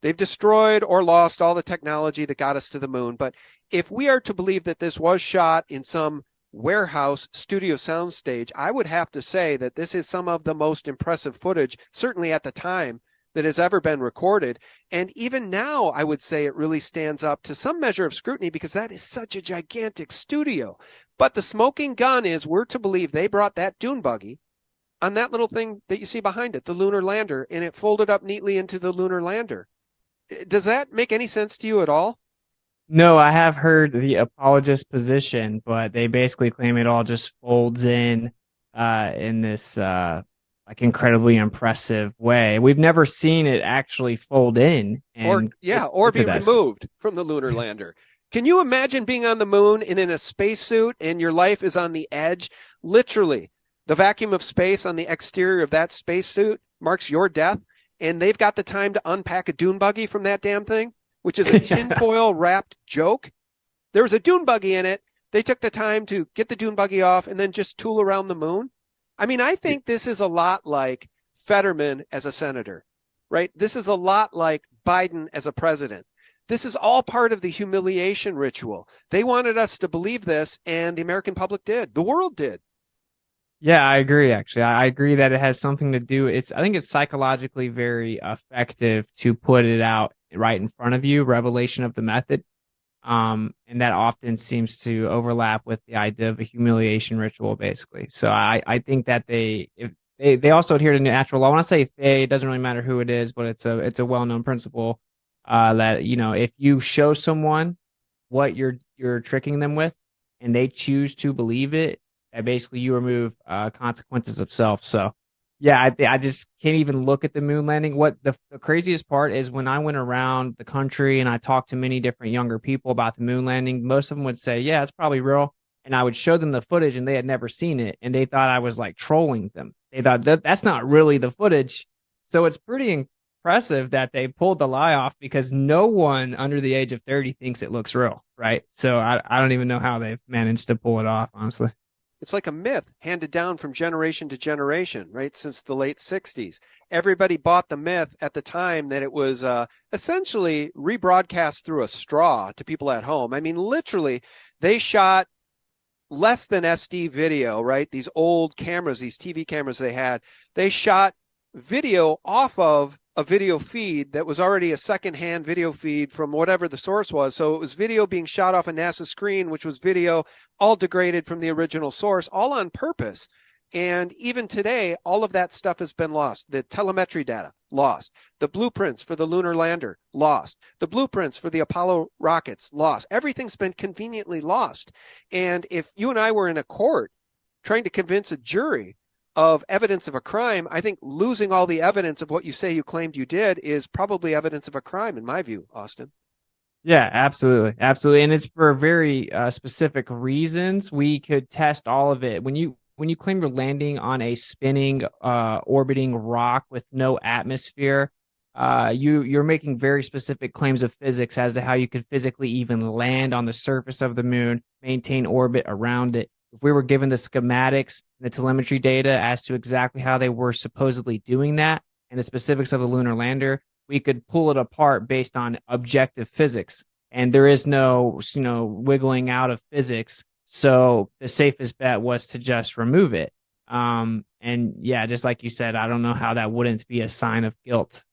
they've destroyed or lost all the technology that got us to the moon. But if we are to believe that this was shot in some warehouse studio soundstage, I would have to say that this is some of the most impressive footage, certainly at the time, that has ever been recorded. And even now, I would say it really stands up to some measure of scrutiny because that is such a gigantic studio. But the smoking gun is we're to believe they brought that dune buggy on that little thing that you see behind it, the lunar lander, and it folded up neatly into the lunar lander. Does that make any sense to you at all? No, I have heard the apologist position, but they basically claim it all just folds in this like incredibly impressive way. We've never seen it actually fold in and or be removed from the lunar lander. Can you imagine being on the moon and in a spacesuit and your life is on the edge? Literally, the vacuum of space on the exterior of that spacesuit marks your death, and they've got the time to unpack a dune buggy from that damn thing, which is a tinfoil wrapped joke. There was a dune buggy in it. They took the time to get the dune buggy off and then just tool around the moon. I mean, I think this is a lot like Fetterman as a senator. right? This is a lot like Biden as a president. This is all part of the humiliation ritual. They wanted us to believe this, and the American public did. The world did. Yeah, I agree, actually. I agree that it has something to do. I think it's psychologically very effective to put it out right in front of you, revelation of the method. And that often seems to overlap with the idea of a humiliation ritual, basically. So I think that if they also adhere to natural law. When I say they, it doesn't really matter who it is, but it's a well-known principle that, if you show someone what you're tricking them with and they choose to believe it, that basically you remove consequences of self. So yeah, I just can't even look at the moon landing. What the craziest part is when I went around the country and I talked to many different younger people about the moon landing, most of them would say, yeah, it's probably real. And I would show them the footage and they had never seen it. And they thought I was like trolling them. They thought that's not really the footage. So it's pretty impressive that they pulled the lie off because no one under the age of 30 thinks it looks real. Right. So I don't even know how they've managed to pull it off, honestly. It's like a myth handed down from generation to generation, right? Since the late 60s. Everybody bought the myth at the time that it was essentially rebroadcast through a straw to people at home. I mean, literally, they shot less than SD video, right? These old cameras, these TV cameras they shot video off of a video feed that was already a secondhand video feed from whatever the source was. So it was video being shot off a NASA screen, which was video all degraded from the original source, all on purpose. And even today, all of that stuff has been lost. The telemetry data, lost. The blueprints for the lunar lander, lost. The blueprints for the Apollo rockets, lost. Everything's been conveniently lost. And if you and I were in a court trying to convince a jury of evidence of a crime, I think losing all the evidence of what you say you claimed you did is probably evidence of a crime, in my view, Austin. Yeah, absolutely. Absolutely. And it's for very specific reasons. We could test all of it. When you claim you're landing on a spinning, orbiting rock with no atmosphere, you're making very specific claims of physics as to how you could physically even land on the surface of the moon, maintain orbit around it. If we were given the schematics and the telemetry data as to exactly how they were supposedly doing that and the specifics of the lunar lander, we could pull it apart based on objective physics. And there is no, wiggling out of physics. So the safest bet was to just remove it. And yeah, just like you said, I don't know how that wouldn't be a sign of guilt.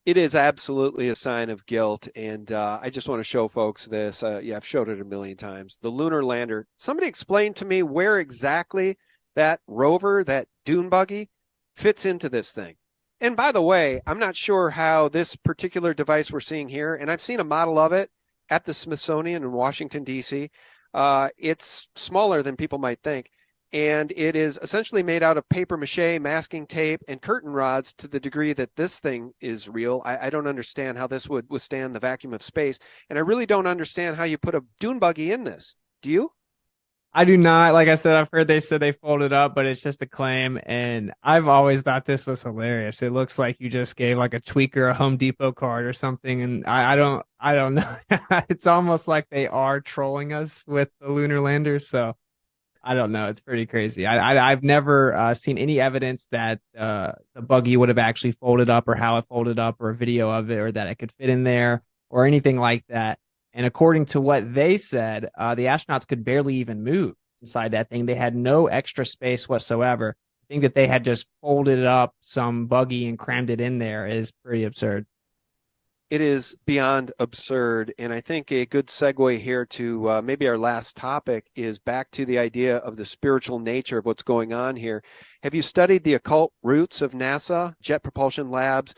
It is absolutely a sign of guilt. And I just want to show folks this. I've showed it a million times. The lunar lander. Somebody explain to me where exactly that rover, that dune buggy, fits into this thing. And by the way, I'm not sure how this particular device we're seeing here, and I've seen a model of it at the Smithsonian in Washington, D.C. It's smaller than people might think. And it is essentially made out of paper mache, masking tape, and curtain rods to the degree that this thing is real. I don't understand how this would withstand the vacuum of space. And I really don't understand how you put a dune buggy in this. Do you? I do not. Like I said, I've heard they said they folded up, but it's just a claim. And I've always thought this was hilarious. It looks like you just gave like a tweaker a Home Depot card or something. And I don't know. It's almost like they are trolling us with the lunar lander. So I don't know. It's pretty crazy. I've never seen any evidence that the buggy would have actually folded up or how it folded up or a video of it or that it could fit in there or anything like that. And according to what they said, the astronauts could barely even move inside that thing. They had no extra space whatsoever. I think that they had just folded up some buggy and crammed it in there is pretty absurd. It is beyond absurd. And I think a good segue here to maybe our last topic is back to the idea of the spiritual nature of what's going on here. Have you studied the occult roots of NASA, Jet Propulsion Labs,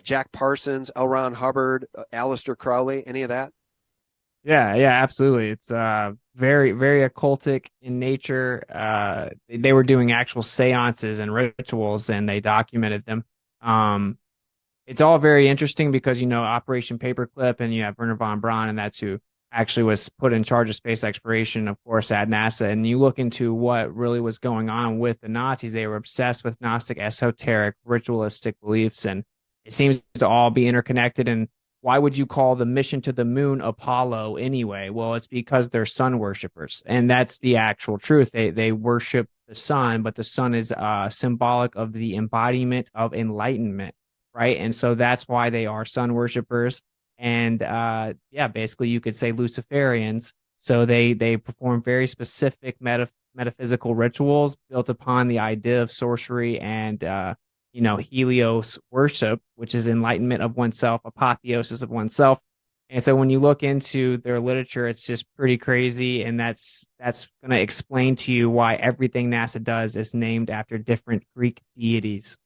Jack Parsons, L. Ron Hubbard, Aleister Crowley, any of that? Yeah, yeah, absolutely. It's very, very occultic in nature. They were doing actual seances and rituals, and they documented them. It's all very interesting because Operation Paperclip, and you have Werner von Braun, and that's who actually was put in charge of space exploration, of course, at NASA. And you look into what really was going on with the Nazis; they were obsessed with Gnostic, esoteric, ritualistic beliefs, and it seems to all be interconnected. And why would you call the mission to the moon Apollo anyway? Well, it's because they're sun worshipers, and that's the actual truth. They worship the sun, but the sun is symbolic of the embodiment of enlightenment. right? And so that's why they are sun worshipers. And yeah, basically you could say Luciferians. So they perform very specific metaphysical rituals built upon the idea of sorcery and Helios worship, which is enlightenment of oneself, apotheosis of oneself. And so when you look into their literature, it's just pretty crazy, and that's going to explain to you why everything NASA does is named after different Greek deities.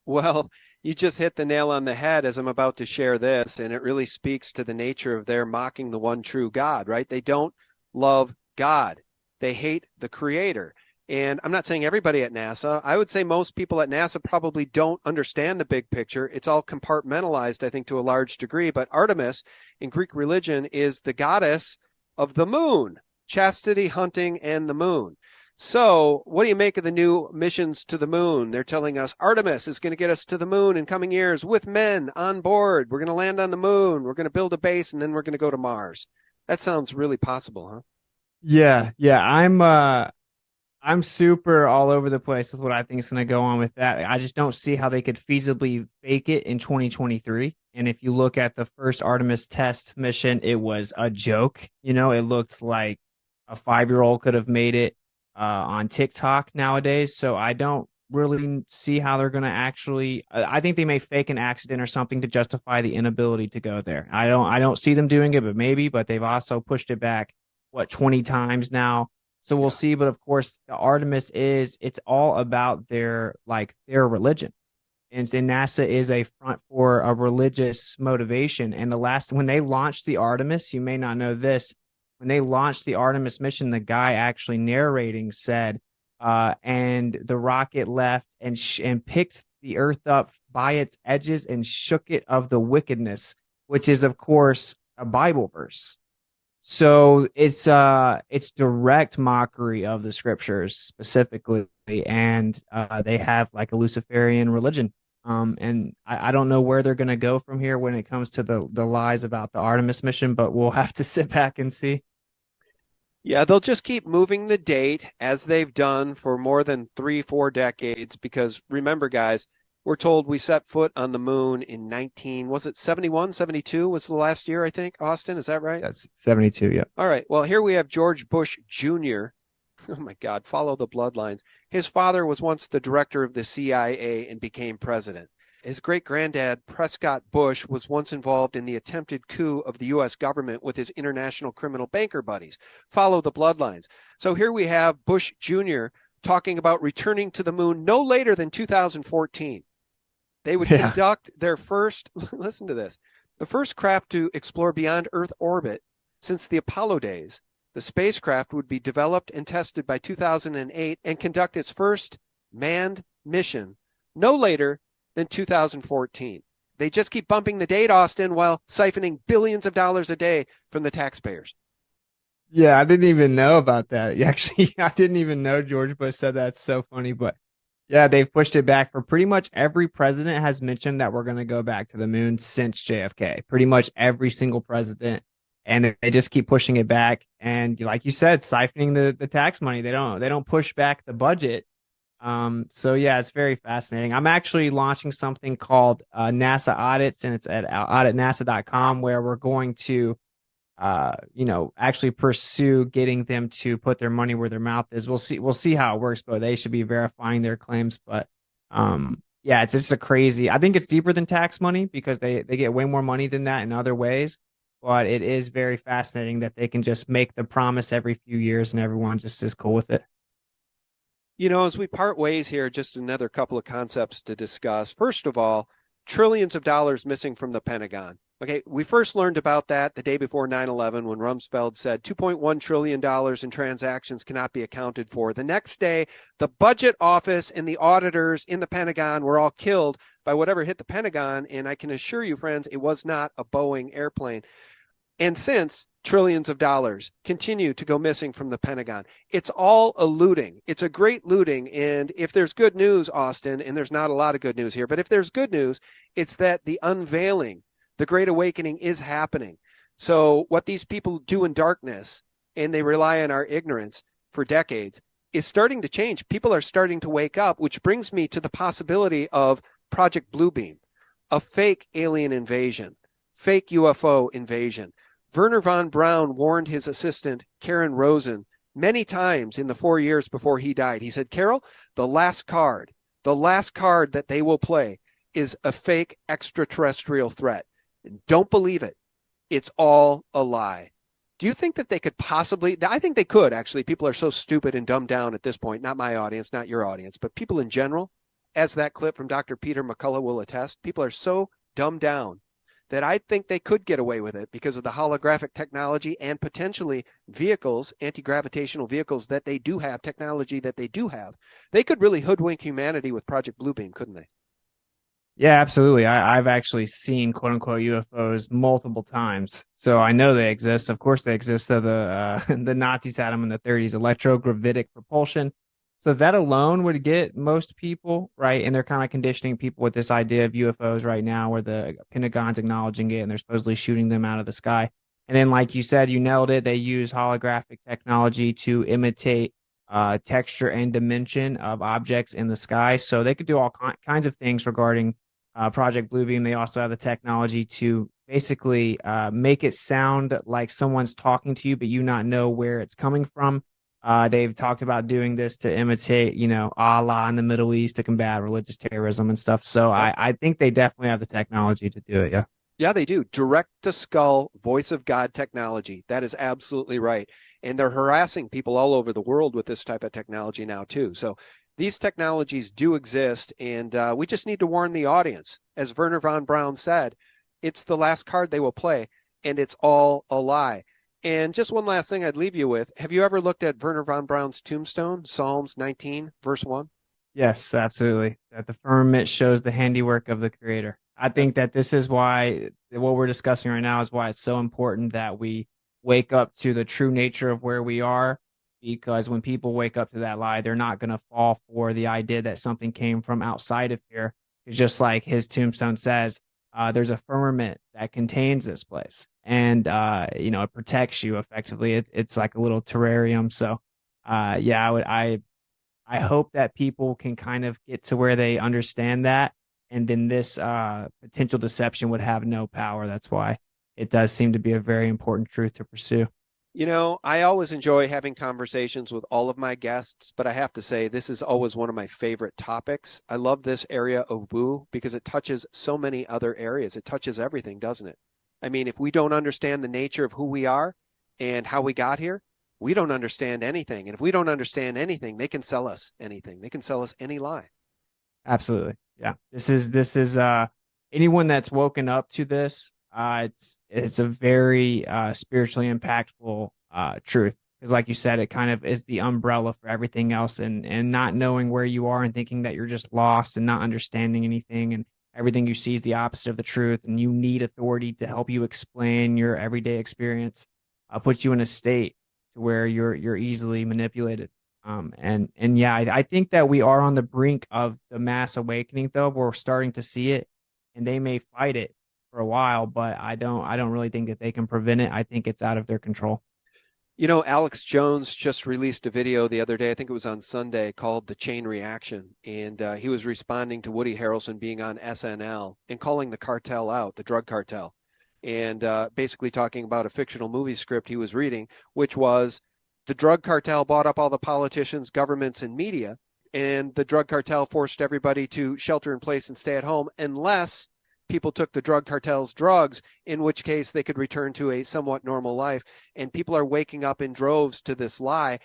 Well, you just hit the nail on the head as I'm about to share this, and it really speaks to the nature of their mocking the one true God, right? They don't love God. They hate the creator. And I'm not saying everybody at NASA. I would say most people at NASA probably don't understand the big picture. It's all compartmentalized, I think, to a large degree. But Artemis in Greek religion is the goddess of the moon, chastity, hunting, and the moon. So what do you make of the new missions to the moon? They're telling us Artemis is going to get us to the moon in coming years with men on board. We're going to land on the moon. We're going to build a base, and then we're going to go to Mars. That sounds really possible, huh? Yeah. I'm super all over the place with what I think is going to go on with that. I just don't see how they could feasibly fake it in 2023. And if you look at the first Artemis test mission, it was a joke. It looks like a 5-year-old could have made it on TikTok nowadays. So I don't really see how they're going to actually. I think they may fake an accident or something to justify the inability to go there. I don't see them doing it, but maybe. But they've also pushed it back 20 times now. So we'll see. But of course, the Artemis it's all about their religion. And NASA is a front for a religious motivation. And when they launched the Artemis, you may not know this, when they launched the Artemis mission, the guy actually narrating said, and the rocket left and picked the Earth up by its edges and shook it of the wickedness, which is, of course, a Bible verse. So it's direct mockery of the scriptures specifically, and they have like a Luciferian religion. And I don't know where they're going to go from here when it comes to the lies about the Artemis mission, but we'll have to sit back and see. Yeah, they'll just keep moving the date as they've done for more than 3, 4 decades. Because remember, guys, we're told we set foot on the moon in was it 71, 72 was the last year, I think, Austin, is that right? That's 72, yeah. All right. Well, here we have George Bush Jr. Oh my God, follow the bloodlines. His father was once the director of the CIA and became president. His great-granddad, Prescott Bush, was once involved in the attempted coup of the U.S. government with his international criminal banker buddies. Follow the bloodlines. So here we have Bush Jr. talking about returning to the moon no later than 2014. They would conduct their first, listen to this, the first craft to explore beyond Earth orbit since the Apollo days. The spacecraft would be developed and tested by 2008 and conduct its first manned mission no later than 2014. They just keep bumping the date, Austin, while siphoning billions of dollars a day from the taxpayers. Yeah, I didn't even know about that. Actually, I didn't even know George Bush said that. It's so funny. But yeah, they've pushed it back for pretty much every president has mentioned that we're going to go back to the moon since JFK. Pretty much every single president. And they just keep pushing it back. And like you said, siphoning the tax money. They don't push back the budget. So yeah, it's very fascinating. I'm actually launching something called NASA Audits, and it's at auditnasa.com, where we're going to actually pursue getting them to put their money where their mouth is. We'll see how it works, but they should be verifying their claims. But yeah, it's just I think it's deeper than tax money because they get way more money than that in other ways. But it is very fascinating that they can just make the promise every few years and everyone just is cool with it. As we part ways here, just another couple of concepts to discuss. First of all, trillions of dollars missing from the Pentagon. Okay, we first learned about that the day before 9/11 when Rumsfeld said $2.1 trillion in transactions cannot be accounted for. The next day, the budget office and the auditors in the Pentagon were all killed by whatever hit the Pentagon, and I can assure you, friends, it was not a Boeing airplane. And since trillions of dollars continue to go missing from the Pentagon, it's all a looting. It's a great looting. And if there's good news, Austin, and there's not a lot of good news here, but if there's good news, it's that the unveiling, the Great Awakening is happening. So what these people do in darkness, and they rely on our ignorance for decades, is starting to change. People are starting to wake up, which brings me to the possibility of Project Bluebeam. a fake alien invasion, fake UFO invasion. Werner von Braun warned his assistant, Karen Rosen, many times in the 4 years before he died. He said, Carol, the last card that they will play is a fake extraterrestrial threat. Don't believe it. It's all a lie. Do you think that they could possibly? I think they could, actually. People are so stupid and dumbed down at this point. Not my audience, not your audience, but people in general, as that clip from Dr. Peter McCullough will attest, people are so dumbed down that I think they could get away with it because of the holographic technology and potentially vehicles, anti-gravitational vehicles that they do have, technology that they do have. They could really hoodwink humanity with Project Bluebeam, couldn't they? Yeah, absolutely. I've actually seen quote unquote UFOs multiple times, so I know they exist. Of course, they exist. So the Nazis had them in the 30s, electrogravitic propulsion. So that alone would get most people right, and they're kind of conditioning people with this idea of UFOs right now, where the Pentagon's acknowledging it and they're supposedly shooting them out of the sky. And then, like you said, you nailed it. They use holographic technology to imitate texture and dimension of objects in the sky. So they could do all kinds of things regarding Project Bluebeam. They also have the technology to basically make it sound like someone's talking to you, but you not know where it's coming from. They've talked about doing this to imitate, Allah in the Middle East to combat religious terrorism and stuff. So Yep. I think they definitely have the technology to do it. Yeah. Yeah, they do. Direct to skull, voice of God technology. That is absolutely right. And they're harassing people all over the world with this type of technology now, too. So these technologies do exist, and we just need to warn the audience. As Werner von Braun said, it's the last card they will play, and it's all a lie. And just one last thing I'd leave you with. Have you ever looked at Werner von Braun's tombstone, Psalms 19, verse 1? Yes, absolutely. That the firmament shows the handiwork of the creator. I think that this is why what we're discussing right now is why it's so important that we wake up to the true nature of where we are. Because when people wake up to that lie, they're not going to fall for the idea that something came from outside of here. It's just like his tombstone says, there's a firmament that contains this place, and it protects you effectively. It's like a little terrarium. So, yeah, I hope that people can kind of get to where they understand that, and then this potential deception would have no power. That's why it does seem to be a very important truth to pursue. I always enjoy having conversations with all of my guests, but I have to say, this is always one of my favorite topics. I love this area of woo because it touches so many other areas. It touches everything, doesn't it? I mean, if we don't understand the nature of who we are and how we got here, we don't understand anything. And if we don't understand anything, they can sell us anything. They can sell us any lie. Absolutely. Yeah. This is anyone that's woken up to this, it's a very spiritually impactful truth. Because like you said, it kind of is the umbrella for everything else, and not knowing where you are and thinking that you're just lost and not understanding anything, and everything you see is the opposite of the truth, and you need authority to help you explain your everyday experience, puts you in a state to where you're easily manipulated. And yeah, I think that we are on the brink of the mass awakening, though. We're starting to see it, and they may fight it for a while, but I don't really think that they can prevent it. I think it's out of their control. Alex Jones just released a video the other day, I think it was on Sunday, called The Chain Reaction. And he was responding to Woody Harrelson being on SNL and calling the cartel out, the drug cartel, and basically talking about a fictional movie script he was reading, which was the drug cartel bought up all the politicians, governments, and media, and the drug cartel forced everybody to shelter in place and stay at home unless people took the drug cartel's drugs, in which case they could return to a somewhat normal life. And people are waking up in droves to this lie.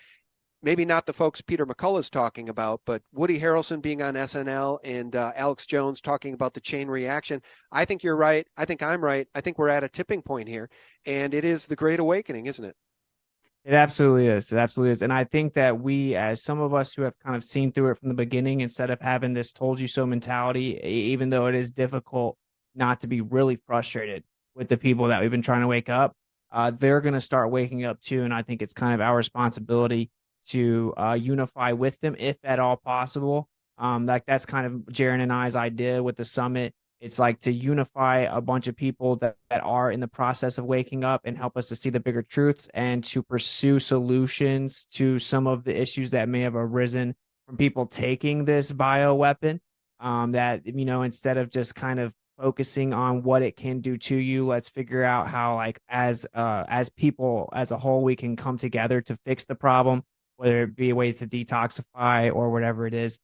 Maybe not the folks Peter McCullough is talking about, but Woody Harrelson being on SNL and Alex Jones talking about the chain reaction. I think you're right. I think I'm right. I think we're at a tipping point here, and it is the Great Awakening, isn't it? It absolutely is. It absolutely is. And I think that we, as some of us who have kind of seen through it from the beginning, instead of having this told you so mentality, even though it is difficult not to be really frustrated with the people that we've been trying to wake up, they're going to start waking up too. And I think it's kind of our responsibility to unify with them, if at all possible. Like that's kind of Jaron and I's idea with the summit. It's like to unify a bunch of people that are in the process of waking up and help us to see the bigger truths and to pursue solutions to some of the issues that may have arisen from people taking this bio weapon. That, instead of just kind of focusing on what it can do to you. Let's figure out how, like, as people as a whole, we can come together to fix the problem, whether it be ways to detoxify or whatever it is,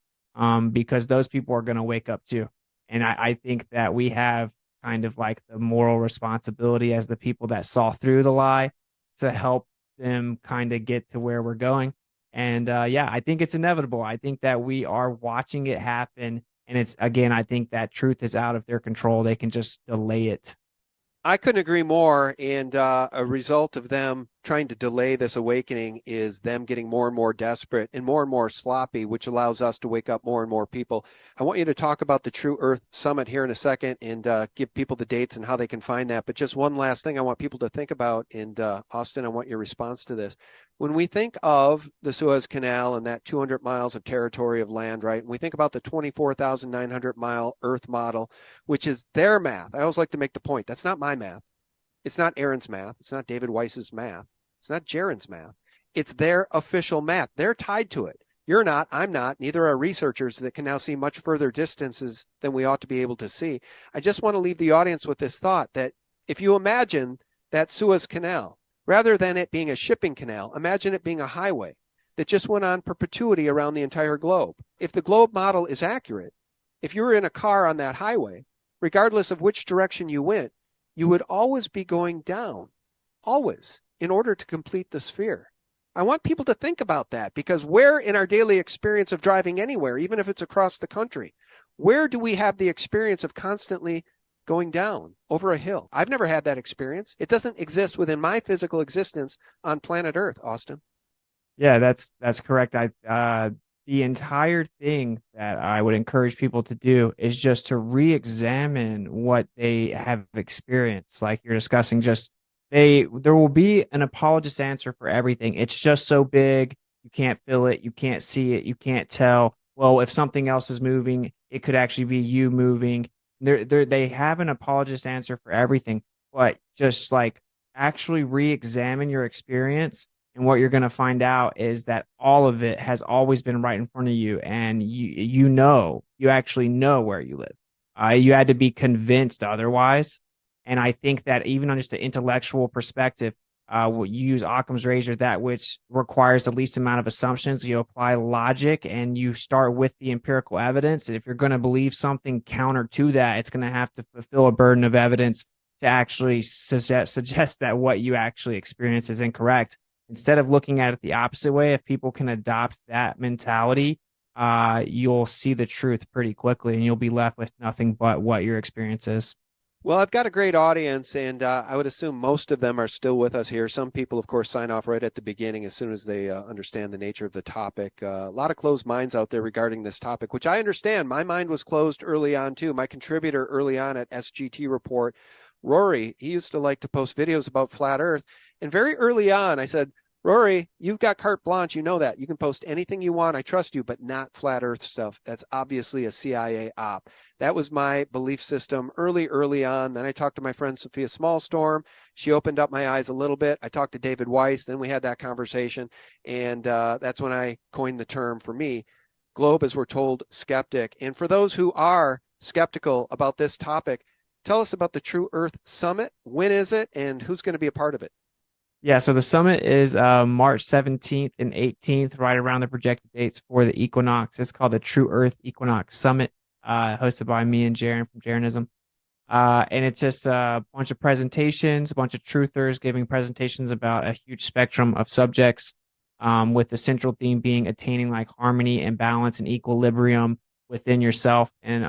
because those people are going to wake up too. And I think that we have kind of like the moral responsibility as the people that saw through the lie to help them kind of get to where we're going. And yeah, I think it's inevitable. I think that we are watching it happen. And it's, again, I think that truth is out of their control. They can just delay it. I couldn't agree more. And a result of them trying to delay this awakening is them getting more and more desperate and more sloppy, which allows us to wake up more and more people. I want you to talk about the True Earth Summit here in a second and give people the dates and how they can find that. But just one last thing I want people to think about. And Austin, I want your response to this. When we think of the Suez Canal and that 200 miles of territory of land, right? And we think about the 24,900 mile Earth model, which is their math. I always like to make the point. That's not my math. It's not Aaron's math. It's not David Weiss's math. It's not Jaron's math. It's their official math. They're tied to it. You're not. I'm not. Neither are researchers that can now see much further distances than we ought to be able to see. I just want to leave the audience with this thought that if you imagine that Suez Canal, rather than it being a shipping canal, imagine it being a highway that just went on perpetuity around the entire globe. If the globe model is accurate, if you were in a car on that highway, regardless of which direction you went, you would always be going down, always, in order to complete the sphere. I want people to think about that, because where in our daily experience of driving anywhere, even if it's across the country, where do we have the experience of constantly going down over a hill? I've never had that experience. It doesn't exist within my physical existence on planet Earth, Austin. Yeah, that's correct. The entire thing that I would encourage people to do is just to re-examine what they have experienced. Like you're discussing, just there will be an apologist answer for everything. It's just so big, you can't feel it, you can't see it, you can't tell. Well, if something else is moving, it could actually be you moving. They have an apologist answer for everything, but just like actually re-examine your experience. And what you're going to find out is that all of it has always been right in front of you. And you actually know where you live. You had to be convinced otherwise. And I think that even on just an intellectual perspective, you use Occam's razor, that which requires the least amount of assumptions. You apply logic and you start with the empirical evidence. And if you're going to believe something counter to that, it's going to have to fulfill a burden of evidence to actually suggest that what you actually experience is incorrect. Instead of looking at it the opposite way, if people can adopt that mentality, you'll see the truth pretty quickly and you'll be left with nothing but what your experience is. Well, I've got a great audience, and I would assume most of them are still with us here. Some people, of course, sign off right at the beginning as soon as they understand the nature of the topic. A lot of closed minds out there regarding this topic, which I understand. My mind was closed early on, too. My contributor early on at SGT Report, Rory, he used to like to post videos about flat Earth. And very early on, I said, Rory, you've got carte blanche. You know that. You can post anything you want. I trust you, but not flat Earth stuff. That's obviously a CIA op. That was my belief system early on. Then I talked to my friend Sophia Smallstorm. She opened up my eyes a little bit. I talked to David Weiss. Then we had that conversation. And that's when I coined the term for me, globe, as we're told, skeptic. And for those who are skeptical about this topic, tell us about the True Earth Summit. When is it and who's going to be a part of it? Yeah, so the summit is March 17th and 18th, right around the projected dates for the equinox. It's called the True Earth Equinox Summit, hosted by me and Jaron from Jaronism. And it's just a bunch of presentations, a bunch of truthers giving presentations about a huge spectrum of subjects, with the central theme being attaining like harmony and balance and equilibrium within yourself and,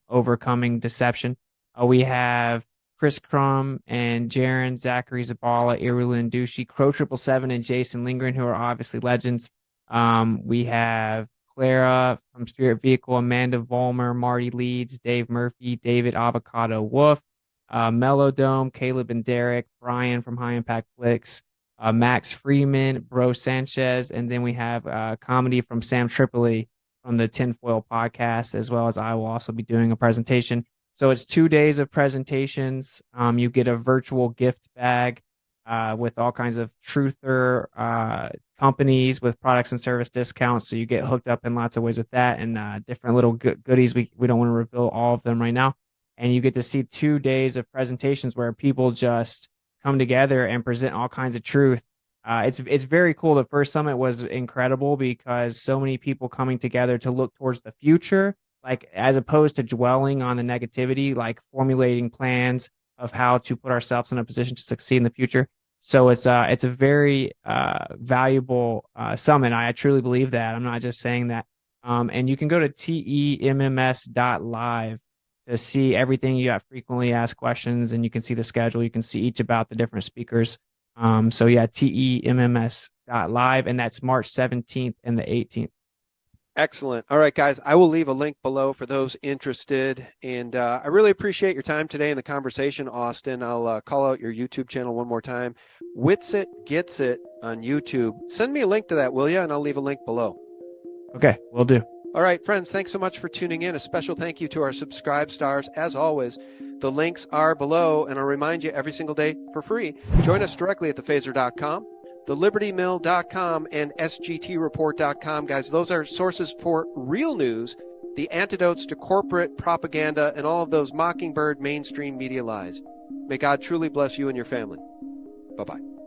overcoming deception. We have Chris Crum and Jaron, Zachary Zabala, Irulin Dushi, Crow 777, and Jason Lindgren, who are obviously legends. We have Clara from Spirit Vehicle, Amanda Vollmer, Marty Leeds, Dave Murphy, David Avocado Wolf, Melodome, Caleb and Derek, Brian from High Impact Flicks, Max Freeman, Bro Sanchez, and then we have comedy from Sam Tripoli from the Tinfoil podcast, as well as I will also be doing a presentation. So it's 2 days of presentations. You get a virtual gift bag with all kinds of truther companies with products and service discounts. So you get hooked up in lots of ways with that, and different little goodies. We don't want to reveal all of them right now. and you get to see 2 days of presentations where people just come together and present all kinds of truth. It's very cool. The first summit was incredible because so many people coming together to look towards the future, like as opposed to dwelling on the negativity, like formulating plans of how to put ourselves in a position to succeed in the future. So it's a very valuable summit. I truly believe that. I'm not just saying that. And you can go to temms.live to see everything. You got frequently asked questions, and you can see the schedule. You can see each about the different speakers. So yeah, temms.live, and that's March 17th and the 18th. Excellent. All right, guys, I will leave a link below for those interested. And I really appreciate your time today in the conversation, Austin. I'll call out your YouTube channel one more time. Whitsett Gets It on YouTube. Send me a link to that, will you? And I'll leave a link below. Okay, will do. All right, friends, thanks so much for tuning in. A special thank you to our subscribe stars. As always, the links are below, and I'll remind you every single day for free. Join us directly at thephaser.com, thelibertymill.com, and sgtreport.com. Guys, those are sources for real news, the antidotes to corporate propaganda and all of those mockingbird mainstream media lies. May God truly bless you and your family. Bye-bye.